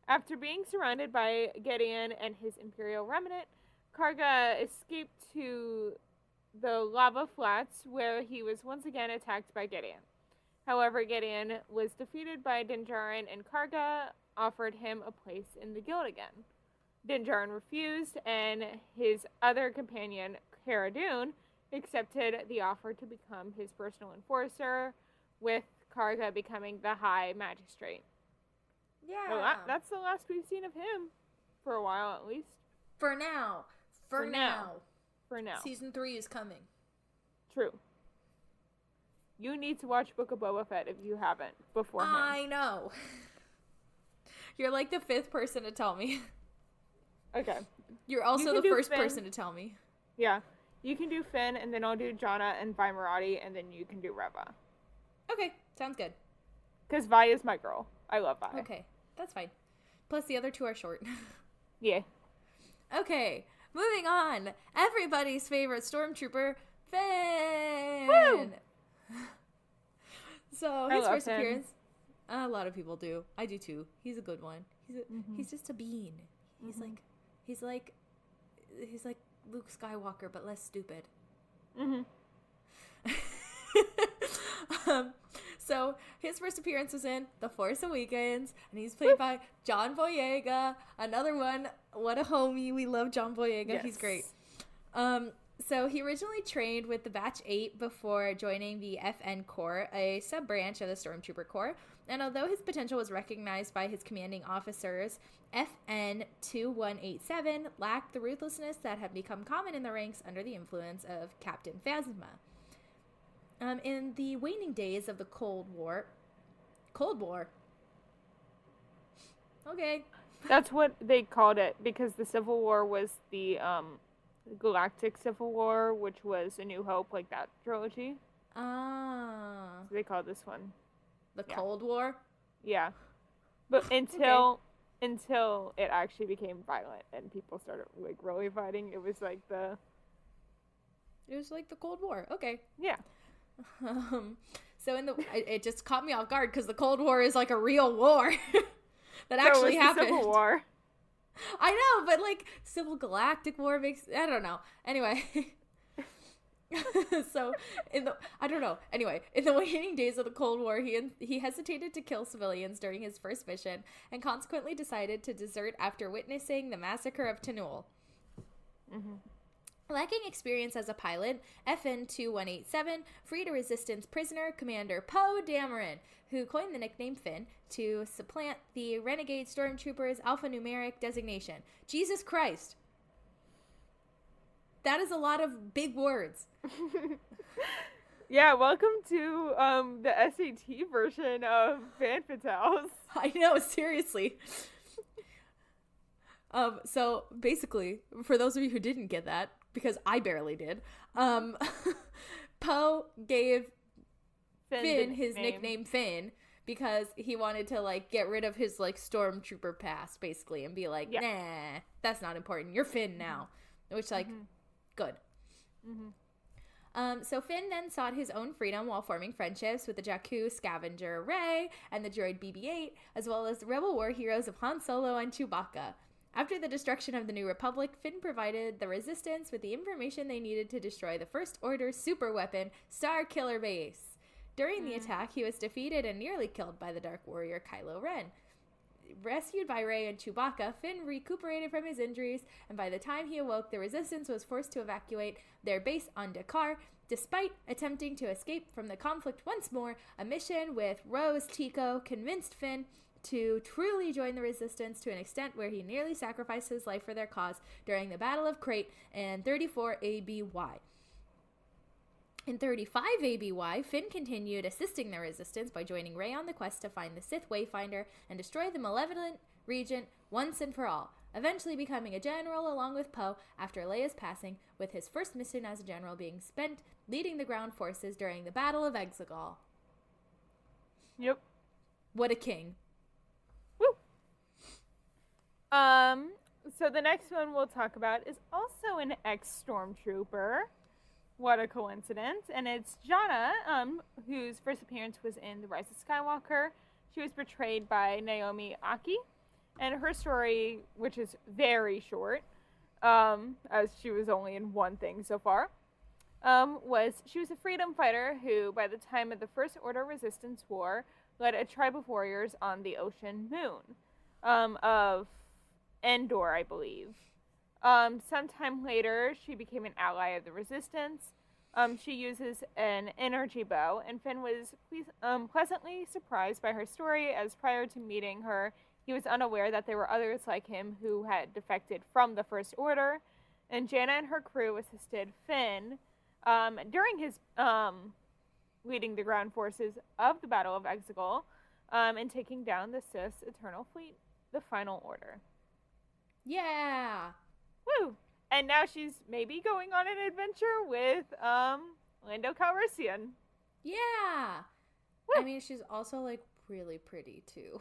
After being surrounded by Gideon and his Imperial remnant, Karga escaped to the lava flats where he was once again attacked by Gideon. However, Gideon was defeated by Dinjarin and Karga offered him a place in the guild again. Dinjarin refused, and his other companion, Cara Dune, accepted the offer to become his personal enforcer, with Karga becoming the High Magistrate. Yeah. So that's the last we've seen of him, for a while at least. For now. For now. Season 3 is coming. True. You need to watch Book of Boba Fett if you haven't beforehand. I know. You're like the 5th person to tell me. Okay. You're also the first person to tell me. Yeah. You can do Finn, and then I'll do Janna and Vi Marati, and then you can do Reva. Okay, sounds good. Because Vi is my girl. I love Vi. Okay, that's fine. Plus the other 2 are short. Yeah. Okay, moving on. Everybody's favorite stormtrooper, Finn! Woo! So, his first appearance, a lot of people do. I do too. He's a good one. He's just a bean. He's like Luke Skywalker, but less stupid. So his first appearance was in The Force Awakens, and he's played by John Boyega, another one. What a homie. We love John Boyega. Yes. He's great. So he originally trained with the Batch 8 before joining the FN Corps, a sub-branch of the Stormtrooper Corps. And although his potential was recognized by his commanding officers, FN 2187 lacked the ruthlessness that had become common in the ranks under the influence of Captain Phasma. In the waning days of the Cold War. Okay. That's what they called it, because the Civil War was the Galactic Civil War, which was A New Hope, like that trilogy. Ah. So they called this one The Cold War? Yeah. But until it actually became violent and people started like really fighting, it was like the Cold War. Okay. Yeah. So it just caught me off guard because the Cold War is like a real war that actually happened. The Civil War. I know, but like Civil Galactic War makes, I don't know. Anyway. So in the waning days of the Cold War, he hesitated to kill civilians during his first mission and consequently decided to desert after witnessing the massacre of Tanul. Lacking experience as a pilot, FN 2187 freed a resistance prisoner, Commander Poe Dameron, who coined the nickname Finn to supplant the renegade stormtrooper's alphanumeric designation. Jesus Christ. That is a lot of big words. Yeah, welcome to the SAT version of Fan Fatales. I know, seriously. So basically, for those of you who didn't get that, because I barely did, Poe gave Finn his nickname Finn because he wanted to like get rid of his like stormtrooper past, basically, and be like, nah, that's not important. You're Finn now, which like, good. So Finn then sought his own freedom while forming friendships with the Jakku scavenger Rey and the droid BB-8, as well as the Rebel War heroes of Han Solo and Chewbacca. After the destruction of the New Republic, Finn provided the Resistance with the information they needed to destroy the First Order's superweapon, Star Killer Base. During the attack, he was defeated and nearly killed by the Dark Warrior Kylo Ren. Rescued by Rey and Chewbacca, Finn recuperated from his injuries, and by the time he awoke, the Resistance was forced to evacuate their base on Dakar. Despite attempting to escape from the conflict once more, a mission with Rose Tico convinced Finn to truly join the Resistance to an extent where he nearly sacrificed his life for their cause during the Battle of Crate in 34 ABY. In 35 ABY, Finn continued assisting the Resistance by joining Rey on the quest to find the Sith Wayfinder and destroy the malevolent Regent once and for all, eventually becoming a general along with Poe after Leia's passing, with his first mission as a general being spent leading the ground forces during the Battle of Exegol. Yep. What a king. Woo! So the next one we'll talk about is also an ex-stormtrooper. What a coincidence. And it's Janna, whose first appearance was in The Rise of Skywalker. She was portrayed by Naomi Aki. And her story, which is very short, as she was only in one thing so far, was she was a freedom fighter who, by the time of the First Order Resistance War, led a tribe of warriors on the ocean moon of Endor, I believe. Sometime later, she became an ally of the Resistance. She uses an energy bow, and Finn was pleasantly surprised by her story, as prior to meeting her, he was unaware that there were others like him who had defected from the First Order, and Jana and her crew assisted Finn during his leading the ground forces of the Battle of Exegol and taking down the Sith's Eternal Fleet, the Final Order. Yeah! Woo! And now she's maybe going on an adventure with Lando Calrissian. Yeah! Woo! I mean, she's also, like, really pretty, too.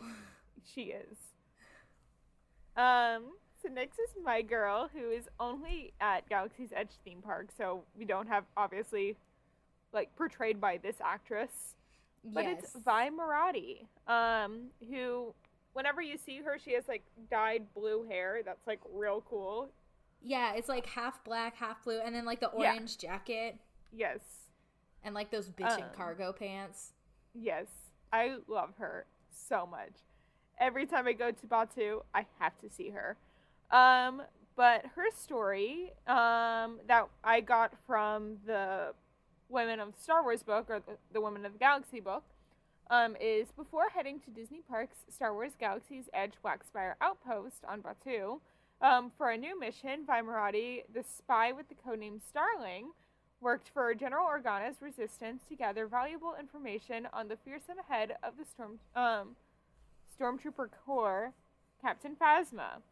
She is. So next is my girl, who is only at Galaxy's Edge theme park, so we don't have, obviously, like, portrayed by this actress. But Yes. it's Vi Marati, who, whenever you see her, she has, like, dyed blue hair. That's, like, real cool. Yeah, it's, like, half black, half blue, and then, like, the orange jacket. Yes. And, like, those bitchin' cargo pants. Yes. I love her so much. Every time I go to Batu, I have to see her. But her story that I got from the Women of Star Wars book, or the Women of the Galaxy book, is before heading to Disney Parks' Star Wars Galaxy's Edge Blackspire Outpost on Batu, for a new mission, Vi Marati, the spy with the codename Starling, worked for General Organa's resistance to gather valuable information on the fearsome head of the Stormtrooper Corps, Captain Phasma.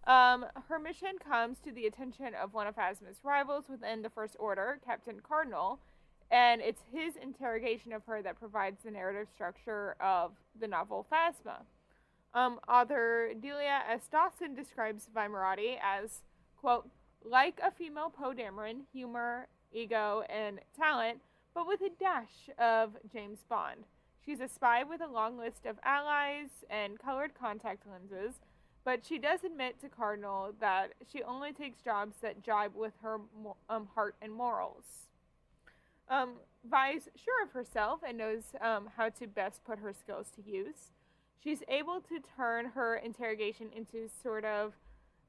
Her mission comes to the attention of one of Phasma's rivals within the First Order, Captain Cardinal, and it's his interrogation of her that provides the narrative structure of the novel Phasma. Author Delia S. Dawson describes Vi Marati as, quote, like a female Poe Dameron, humor, ego, and talent, but with a dash of James Bond. She's a spy with a long list of allies and colored contact lenses, but she does admit to Cardinal that she only takes jobs that jibe with her heart and morals. Vi's sure of herself and knows how to best put her skills to use. She's able to turn her interrogation into sort of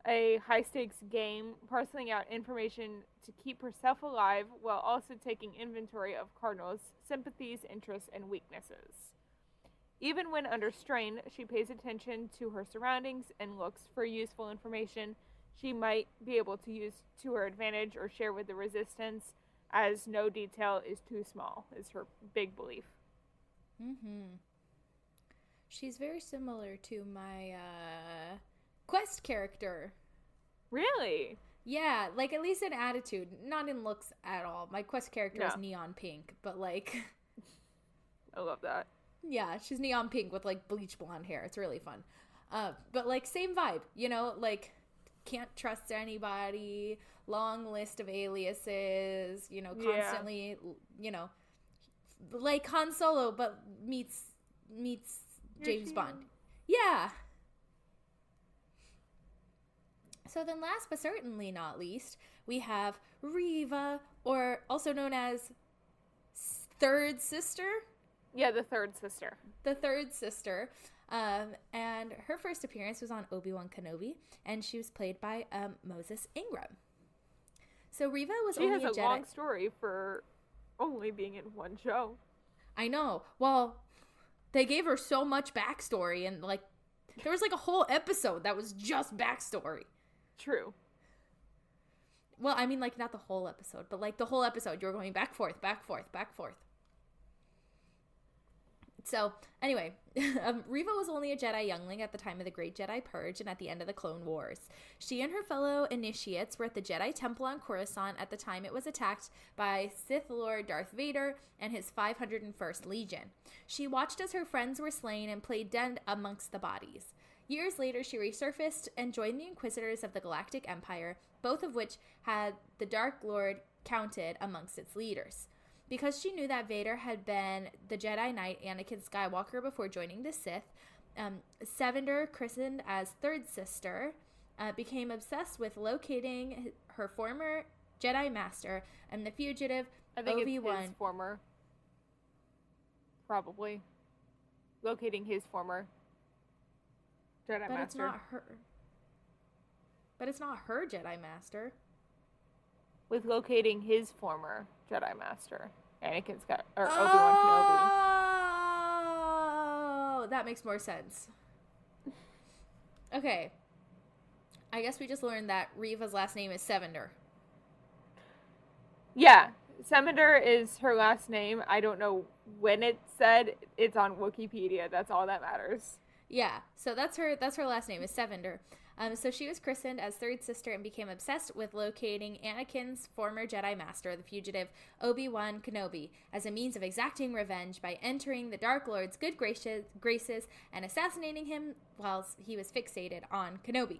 a high-stakes game, parceling out information to keep herself alive while also taking inventory of Cardinal's sympathies, interests, and weaknesses. Even when under strain, she pays attention to her surroundings and looks for useful information she might be able to use to her advantage or share with the Resistance, as no detail is too small, is her big belief. Mm-hmm. She's very similar to my Quest character. Really? Yeah, like at least in attitude, not in looks at all. My Quest character is neon pink, but like... I love that. Yeah, she's neon pink with like bleach blonde hair. It's really fun. But like same vibe, you know, like can't trust anybody, long list of aliases, you know, constantly, you know, like Han Solo, but meets James Bond. Yeah. So then last but certainly not least, we have Reva, or also known as Third Sister. Yeah, the third sister. The third sister. And her first appearance was on Obi-Wan Kenobi, and she was played by Moses Ingram. So Reva was only a Jedi. She has a long story for only being in one show. I know. Well, they gave her so much backstory, and like there was like a whole episode that was just backstory. True. Well, I mean, like not the whole episode, but like the whole episode, you were going back, forth, back, forth, back, forth. So, anyway, Reva was only a Jedi youngling at the time of the Great Jedi Purge and at the end of the Clone Wars. She and her fellow initiates were at the Jedi Temple on Coruscant at the time it was attacked by Sith Lord Darth Vader and his 501st Legion. She watched as her friends were slain and played dead amongst the bodies. Years later, she resurfaced and joined the Inquisitors of the Galactic Empire, both of which had the Dark Lord counted amongst its leaders. Because she knew that Vader had been the Jedi Knight Anakin Skywalker before joining the Sith, Sevender, christened as Third Sister, became obsessed with locating her former Jedi Master and the fugitive I think Obi-Wan. it's his former. Probably. Locating his former Jedi But Master. it's not her. But it's not her Jedi Master. With locating his former Jedi Master. Anakin Skywalker, or Obi-Wan Kenobi. Oh, that makes more sense. Okay. I guess we just learned that Reva's last name is Sevender. Yeah. Semender is her last name. I don't know when it's said. It's on Wikipedia. That's all that matters. Yeah, so that's her last name is Sevender. So she was christened as third sister and became obsessed with locating Anakin's former Jedi Master, the fugitive Obi-Wan Kenobi, as a means of exacting revenge by entering the Dark Lord's good graces and assassinating him while he was fixated on Kenobi.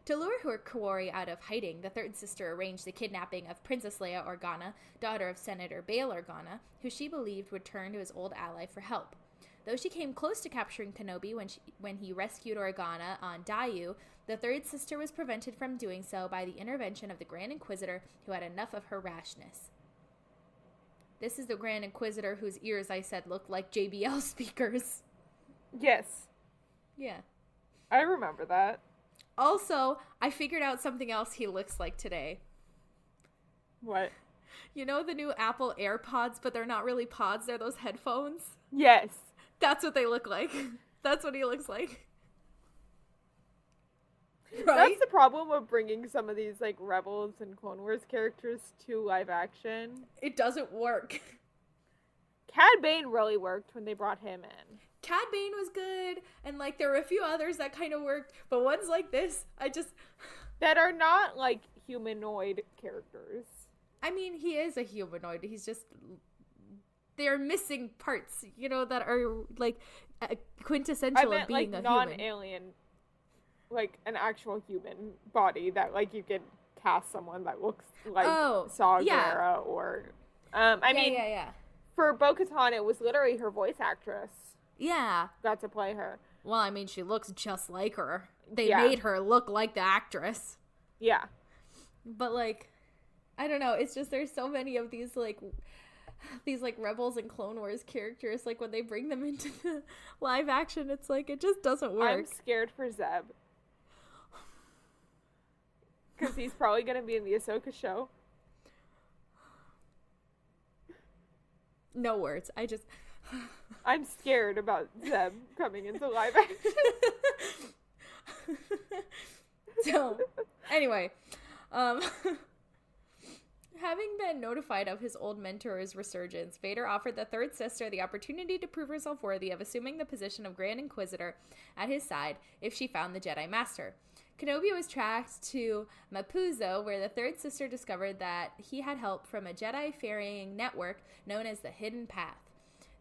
To lure her quarry out of hiding, the third sister arranged the kidnapping of Princess Leia Organa, daughter of Senator Bail Organa, who she believed would turn to his old ally for help. Though she came close to capturing Kenobi when he rescued Organa on Dayu, the third sister was prevented from doing so by the intervention of the Grand Inquisitor, who had enough of her rashness. This is the Grand Inquisitor whose ears I said looked like JBL speakers. Yes. Yeah. I remember that. Also, I figured out something else he looks like today. What? You know the new Apple AirPods, but they're not really pods, they're those headphones? Yes. That's what they look like. That's what he looks like. Right? That's the problem with bringing some of these, like, Rebels and Clone Wars characters to live action. It doesn't work. Cad Bane really worked when they brought him in. Cad Bane was good, and, like, there were a few others that kind of worked, but ones like this, That are not, like, humanoid characters. I mean, he is a humanoid. He's just... They're missing parts, you know, that are, like, quintessential of being like, a human. non-alien, like, an actual human body that, like, you could cast someone that looks like Saw Gerrera or... I mean, for Bo-Katan, it was literally her voice actress. Yeah. Got to play her. Well, I mean, she looks just like her. They made her look like the actress. Yeah. But, like, I don't know. It's just there's so many of these Rebels and Clone Wars characters. Like, when they bring them into the live action, it's like, it just doesn't work. I'm scared for Zeb. Because he's probably going to be in the Ahsoka show. No words. I'm scared about Zeb coming into live action. So, anyway, having been notified of his old mentor's resurgence, Vader offered the third sister the opportunity to prove herself worthy of assuming the position of Grand Inquisitor at his side if she found the Jedi Master. Kenobi was tracked to Mapuzo, where the third sister discovered that he had help from a Jedi-ferrying network known as the Hidden Path.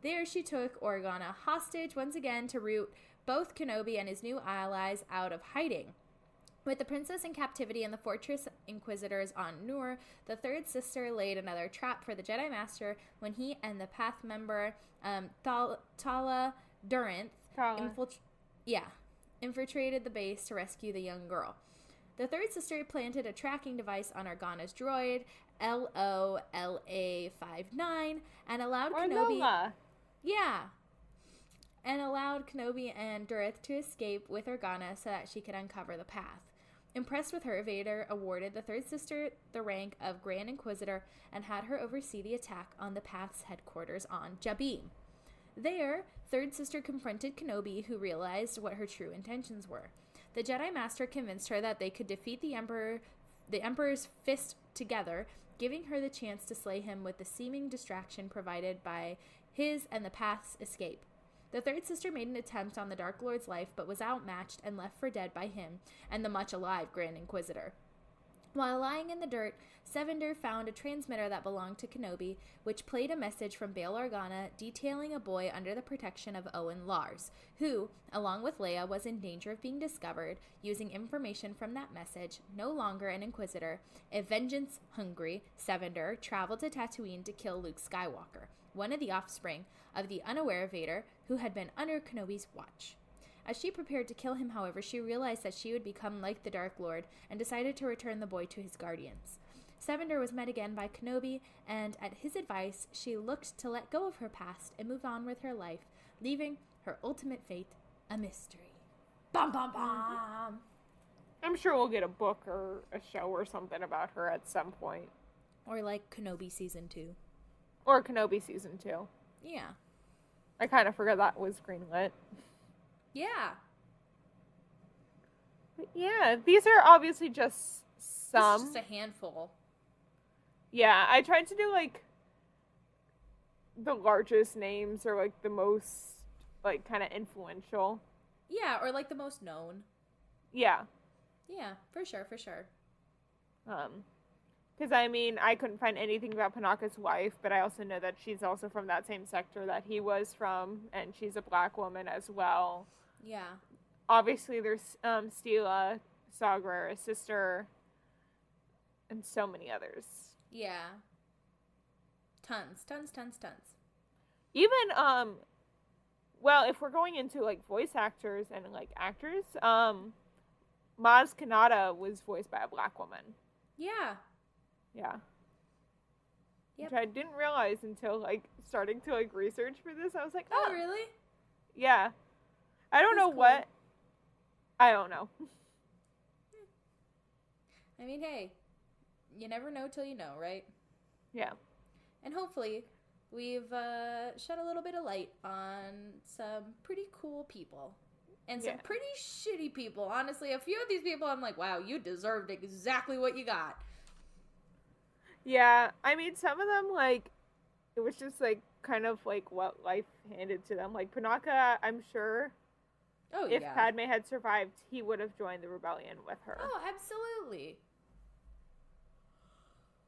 There, she took Organa hostage once again to root both Kenobi and his new allies out of hiding. With the princess in captivity and the Fortress Inquisitors on Nur, the third sister laid another trap for the Jedi Master when he and the Path member Tala Durinth infiltrated the base to rescue the young girl. The third sister planted a tracking device on Organa's droid, LOLA-59, and allowed Kenobi... Yeah. And allowed Kenobi and Durith to escape with Organa so that she could uncover the path. Impressed with her, Vader awarded the third sister the rank of Grand Inquisitor and had her oversee the attack on the Path's headquarters on Jabim. There, third sister confronted Kenobi, who realized what her true intentions were. The Jedi Master convinced her that they could defeat the Emperor's fist together, giving her the chance to slay him with the seeming distraction provided by his and the Path's escape. The third sister made an attempt on the Dark Lord's life, but was outmatched and left for dead by him and the much-alive Grand Inquisitor. While lying in the dirt, Sevender found a transmitter that belonged to Kenobi, which played a message from Bail Organa detailing a boy under the protection of Owen Lars, who, along with Leia, was in danger of being discovered. Using information from that message, no longer an Inquisitor, a vengeance-hungry Sevender traveled to Tatooine to kill Luke Skywalker, one of the offspring of the unaware Vader who had been under Kenobi's watch. As she prepared to kill him, however, she realized that she would become like the Dark Lord and decided to return the boy to his guardians. Sevender was met again by Kenobi, and at his advice, she looked to let go of her past and move on with her life, leaving her ultimate fate a mystery. Bum, bum, bum! I'm sure we'll get a book or a show or something about her at some point. Or like Kenobi Season 2. Or Kenobi Season 2. Yeah. I kind of forgot that was greenlit. Yeah. But yeah, these are obviously just some. It's just a handful. Yeah, I tried to do, like, the largest names or, like, the most, like, kind of influential. Yeah, or like the most known. Yeah. Yeah, for sure, for sure. Because, I mean, I couldn't find anything about Panaka's wife, but I also know that she's also from that same sector that he was from, and she's a black woman as well. Yeah. Obviously, there's Stila, Sagra's sister, and so many others. Yeah. Tons. Even, well, if we're going into, like, voice actors and, like, actors, Maz Kanata was voiced by a black woman. Yeah. Yeah. Yep. Which I didn't realize until, like, starting to, like, research for this. I was like, Oh, really? Yeah. I don't know cool. what. I don't know. I mean, hey, you never know till you know, right? Yeah. And hopefully, we've shed a little bit of light on some pretty cool people. And some pretty shitty people. Honestly, a few of these people, I'm like, wow, you deserved exactly what you got. Yeah. I mean, some of them, like, it was just, like, kind of, like, what life handed to them. Like, Panaka, I'm sure, if Padme had survived, he would have joined the rebellion with her. Oh, absolutely.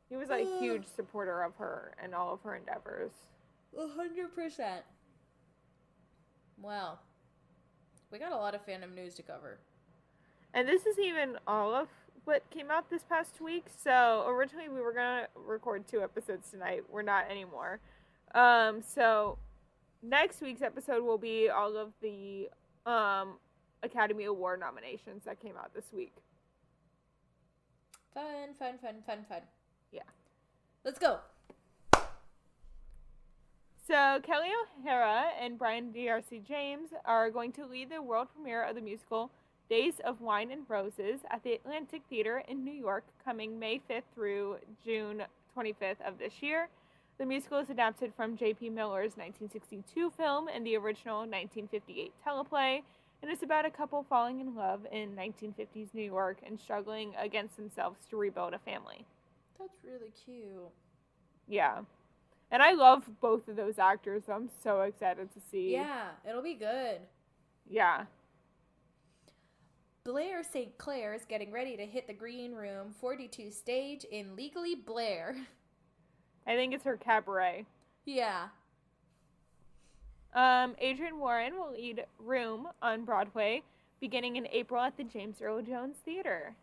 He was a huge supporter of her and all of her endeavors. 100%. Well, we got a lot of fandom news to cover. And this is even all of what came out this past week. So originally we were going to record 2 episodes tonight. We're not anymore. So next week's episode will be all of the Academy Award nominations that came out this week. Fun. Yeah. Let's go. So Kelly O'Hara and Brian D.R.C. James are going to lead the world premiere of the musical Days of Wine and Roses at the Atlantic Theater in New York, coming May 5th through June 25th of this year. The musical is adapted from J.P. Miller's 1962 film and the original 1958 teleplay, and it's about a couple falling in love in 1950s New York and struggling against themselves to rebuild a family. That's really cute. Yeah. And I love both of those actors, so I'm so excited to see. Yeah, it'll be good. Yeah. Blair St. Clair is getting ready to hit the Green Room 42 stage in Legally Blair. I think it's her cabaret. Yeah. Adrienne Warren will lead Room on Broadway, beginning in April at the James Earl Jones Theater.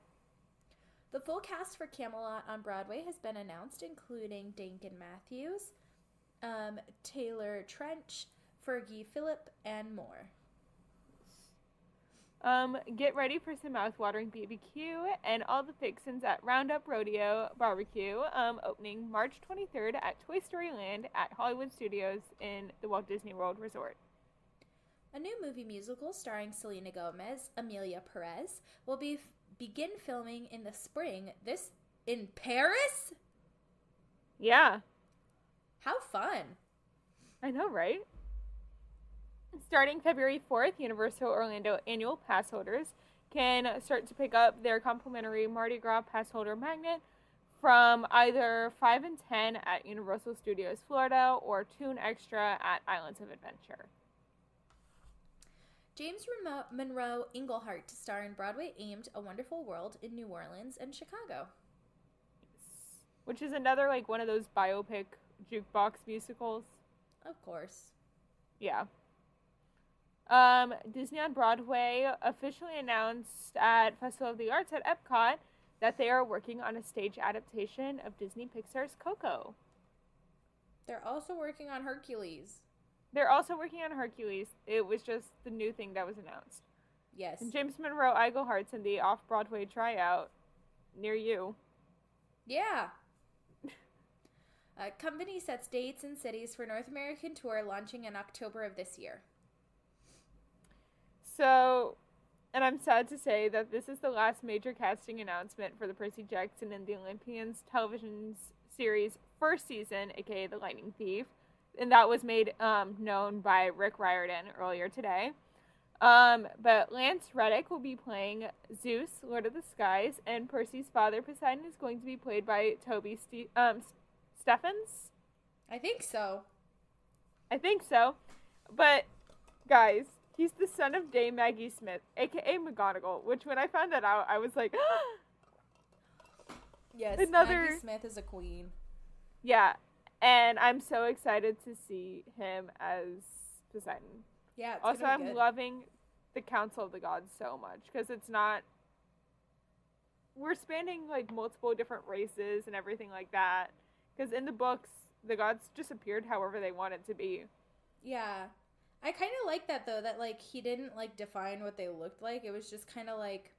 The full cast for Camelot on Broadway has been announced, including Duncan Matthews, Taylor Trench, Fergie Phillip, and more. Get ready for some mouth-watering BBQ and all the fixins at Roundup Rodeo Barbecue, opening March 23rd at Toy Story Land at Hollywood Studios in the Walt Disney World Resort. A new movie musical starring Selena Gomez, Amelia Perez, will begin filming in the spring. This in Paris? Yeah. How fun. I know, right? Starting February 4th, Universal Orlando annual pass holders can start to pick up their complimentary Mardi Gras pass holder magnet from either 5 and 10 at Universal Studios Florida or Toon Extra at Islands of Adventure. James Monroe Englehart to star in Broadway-aimed A Wonderful World in New Orleans and Chicago. Which is another, like, one of those biopic jukebox musicals. Of course. Yeah. Disney on Broadway officially announced at Festival of the Arts at Epcot that they are working on a stage adaptation of Disney Pixar's Coco. They're also working on Hercules. They're also working on Hercules. It was just the new thing that was announced. Yes. And James Monroe Iglehart in the off-Broadway tryout near you. Yeah. Company sets dates and cities for North American tour launching in October of this year. So, and I'm sad to say that this is the last major casting announcement for the Percy Jackson and the Olympians television series first season, aka The Lightning Thief. And that was made known by Rick Riordan earlier today. But Lance Reddick will be playing Zeus, Lord of the Skies, and Percy's father, Poseidon, is going to be played by Toby Stephens? I think so. I think so. But, guys, he's the son of Dame Maggie Smith, a.k.a. McGonagall, which when I found that out, I was like, yes, Maggie Smith is a queen. Yeah, and I'm so excited to see him as Poseidon. Yeah, it's also, gonna be I'm good. loving the Council of the Gods so much, because it's not... We're spanning, like, multiple different races and everything like that. Because in the books, the gods just appeared however they wanted to be. Yeah. I kind of like that, though, that, like, he didn't, like, define what they looked like. It was just kind of, like...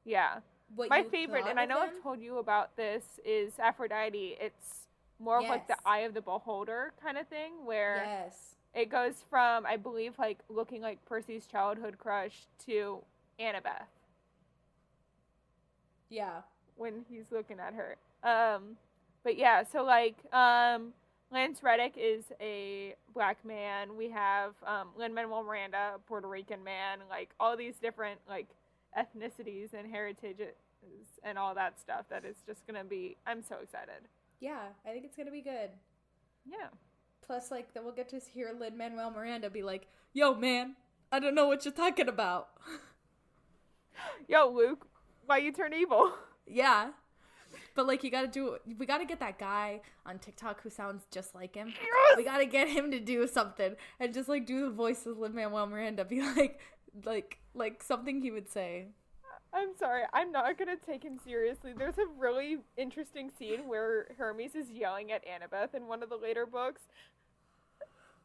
Yeah. What My you favorite, thought and I of know them. I've told you about this, is Aphrodite. It's more of, like, the Yes. eye of the beholder kind of thing, where Yes. it goes from, I believe, like, looking like Percy's childhood crush to Annabeth Yeah. when he's looking at her. But yeah, so, like, Lance Reddick is a black man. We have Lin-Manuel Miranda, a Puerto Rican man. Like, all these different, like, ethnicities and heritages and all that stuff that is just going to be... I'm so excited. Yeah, I think it's going to be good. Yeah. Plus, like, then we'll get to hear Lin-Manuel Miranda be like, yo, man, I don't know what you're talking about. Yo, Luke, why you turn evil? Yeah. But, like, we gotta get that guy on TikTok who sounds just like him. Yes! We gotta get him to do something and just, like, do the voice of Lin-Manuel Miranda. Be like something he would say. I'm sorry, I'm not going to take him seriously. There's a really interesting scene where Hermes is yelling at Annabeth in one of the later books.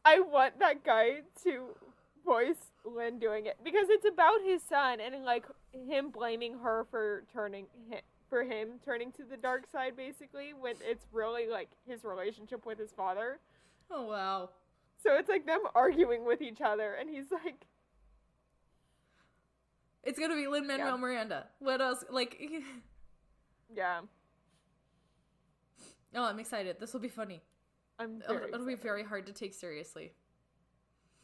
I want that guy to voice Lynn doing it because it's about his son and, like, him blaming her for him turning to the dark side, basically, when it's really, like, his relationship with his father. Oh, wow. So it's, like, them arguing with each other, and he's, like... It's gonna be Lin-Manuel Miranda. What else? Like... Yeah. Oh, I'm excited. This will be funny. It'll be very hard to take seriously.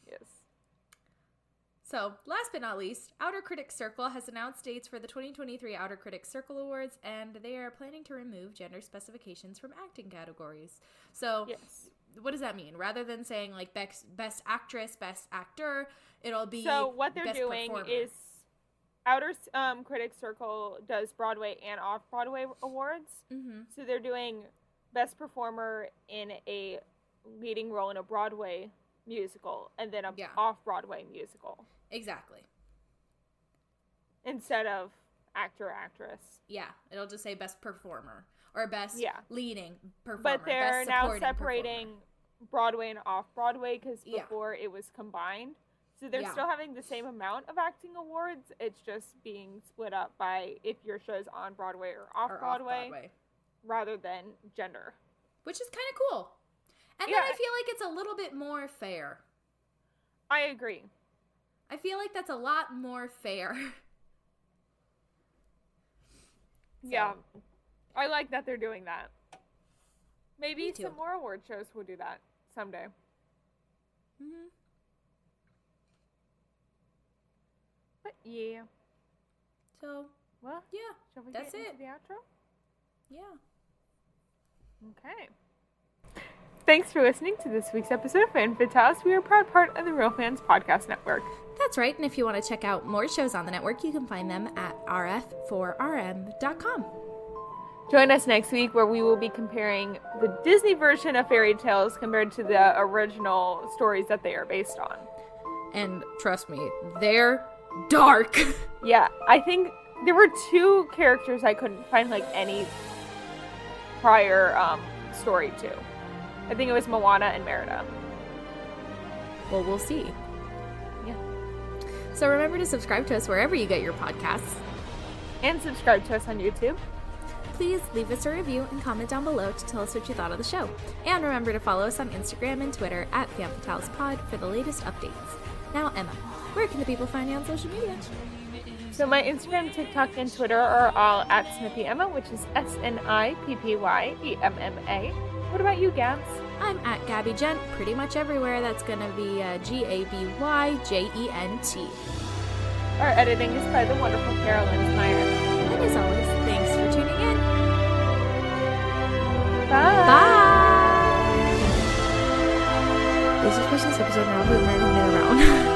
Yes. So, last but not least, Outer Critics Circle has announced dates for the 2023 Outer Critics Circle Awards, and they are planning to remove gender specifications from acting categories. So, yes. What does that mean? Rather than saying, like, best actress, best actor, it'll be So, what they're best doing performer. is Outer Critics Circle does Broadway and off-Broadway awards. Mm-hmm. So, they're doing best performer in a leading role in a Broadway musical and then a off-Broadway musical. Exactly. Instead of actor, actress. Yeah, it'll just say best performer or best leading performer. But they're best now supporting separating performer. Broadway and off-Broadway because before it was combined. So they're still having the same amount of acting awards. It's just being split up by if your show's on Broadway or off-Broadway rather than gender. Which is kind of cool. And then I feel like it's a little bit more fair. I agree. I feel like that's a lot more fair. Yeah. I like that they're doing that. Maybe Me too. some more award shows will do that someday. Mm-hmm. But yeah. So, well, yeah, shall we that's get into it. the outro? Yeah. Okay. Thanks for listening to this week's episode of Fan Fatales. We are a proud part of the Real Fans Podcast Network. That's right, and if you want to check out more shows on the network, you can find them at rf4rm.com. Join us next week where we will be comparing the Disney version of fairy tales compared to the original stories that they are based on. And trust me, they're dark. Yeah, I think there were two characters I couldn't find like any prior story to. I think it was Moana and Merida. well, we'll see. Yeah. So remember to subscribe to us wherever you get your podcasts. And subscribe to us on YouTube. Please leave us a review and comment down below to tell us what you thought of the show. And remember to follow us on Instagram and Twitter at FanFatalesPod for the latest updates. Now, Emma, where can the people find you on social media? So my Instagram, TikTok, and Twitter are all at SnippyEmma, which is SNIPPYEMMA. What about you, Gabs? I'm at Gabby Gent, pretty much everywhere. That's going to be GABYJENT. Our editing is by the wonderful Carolyn Meyer. And as always, thanks for tuning in. Bye. Bye. This is Christmas episode now, but we're going around.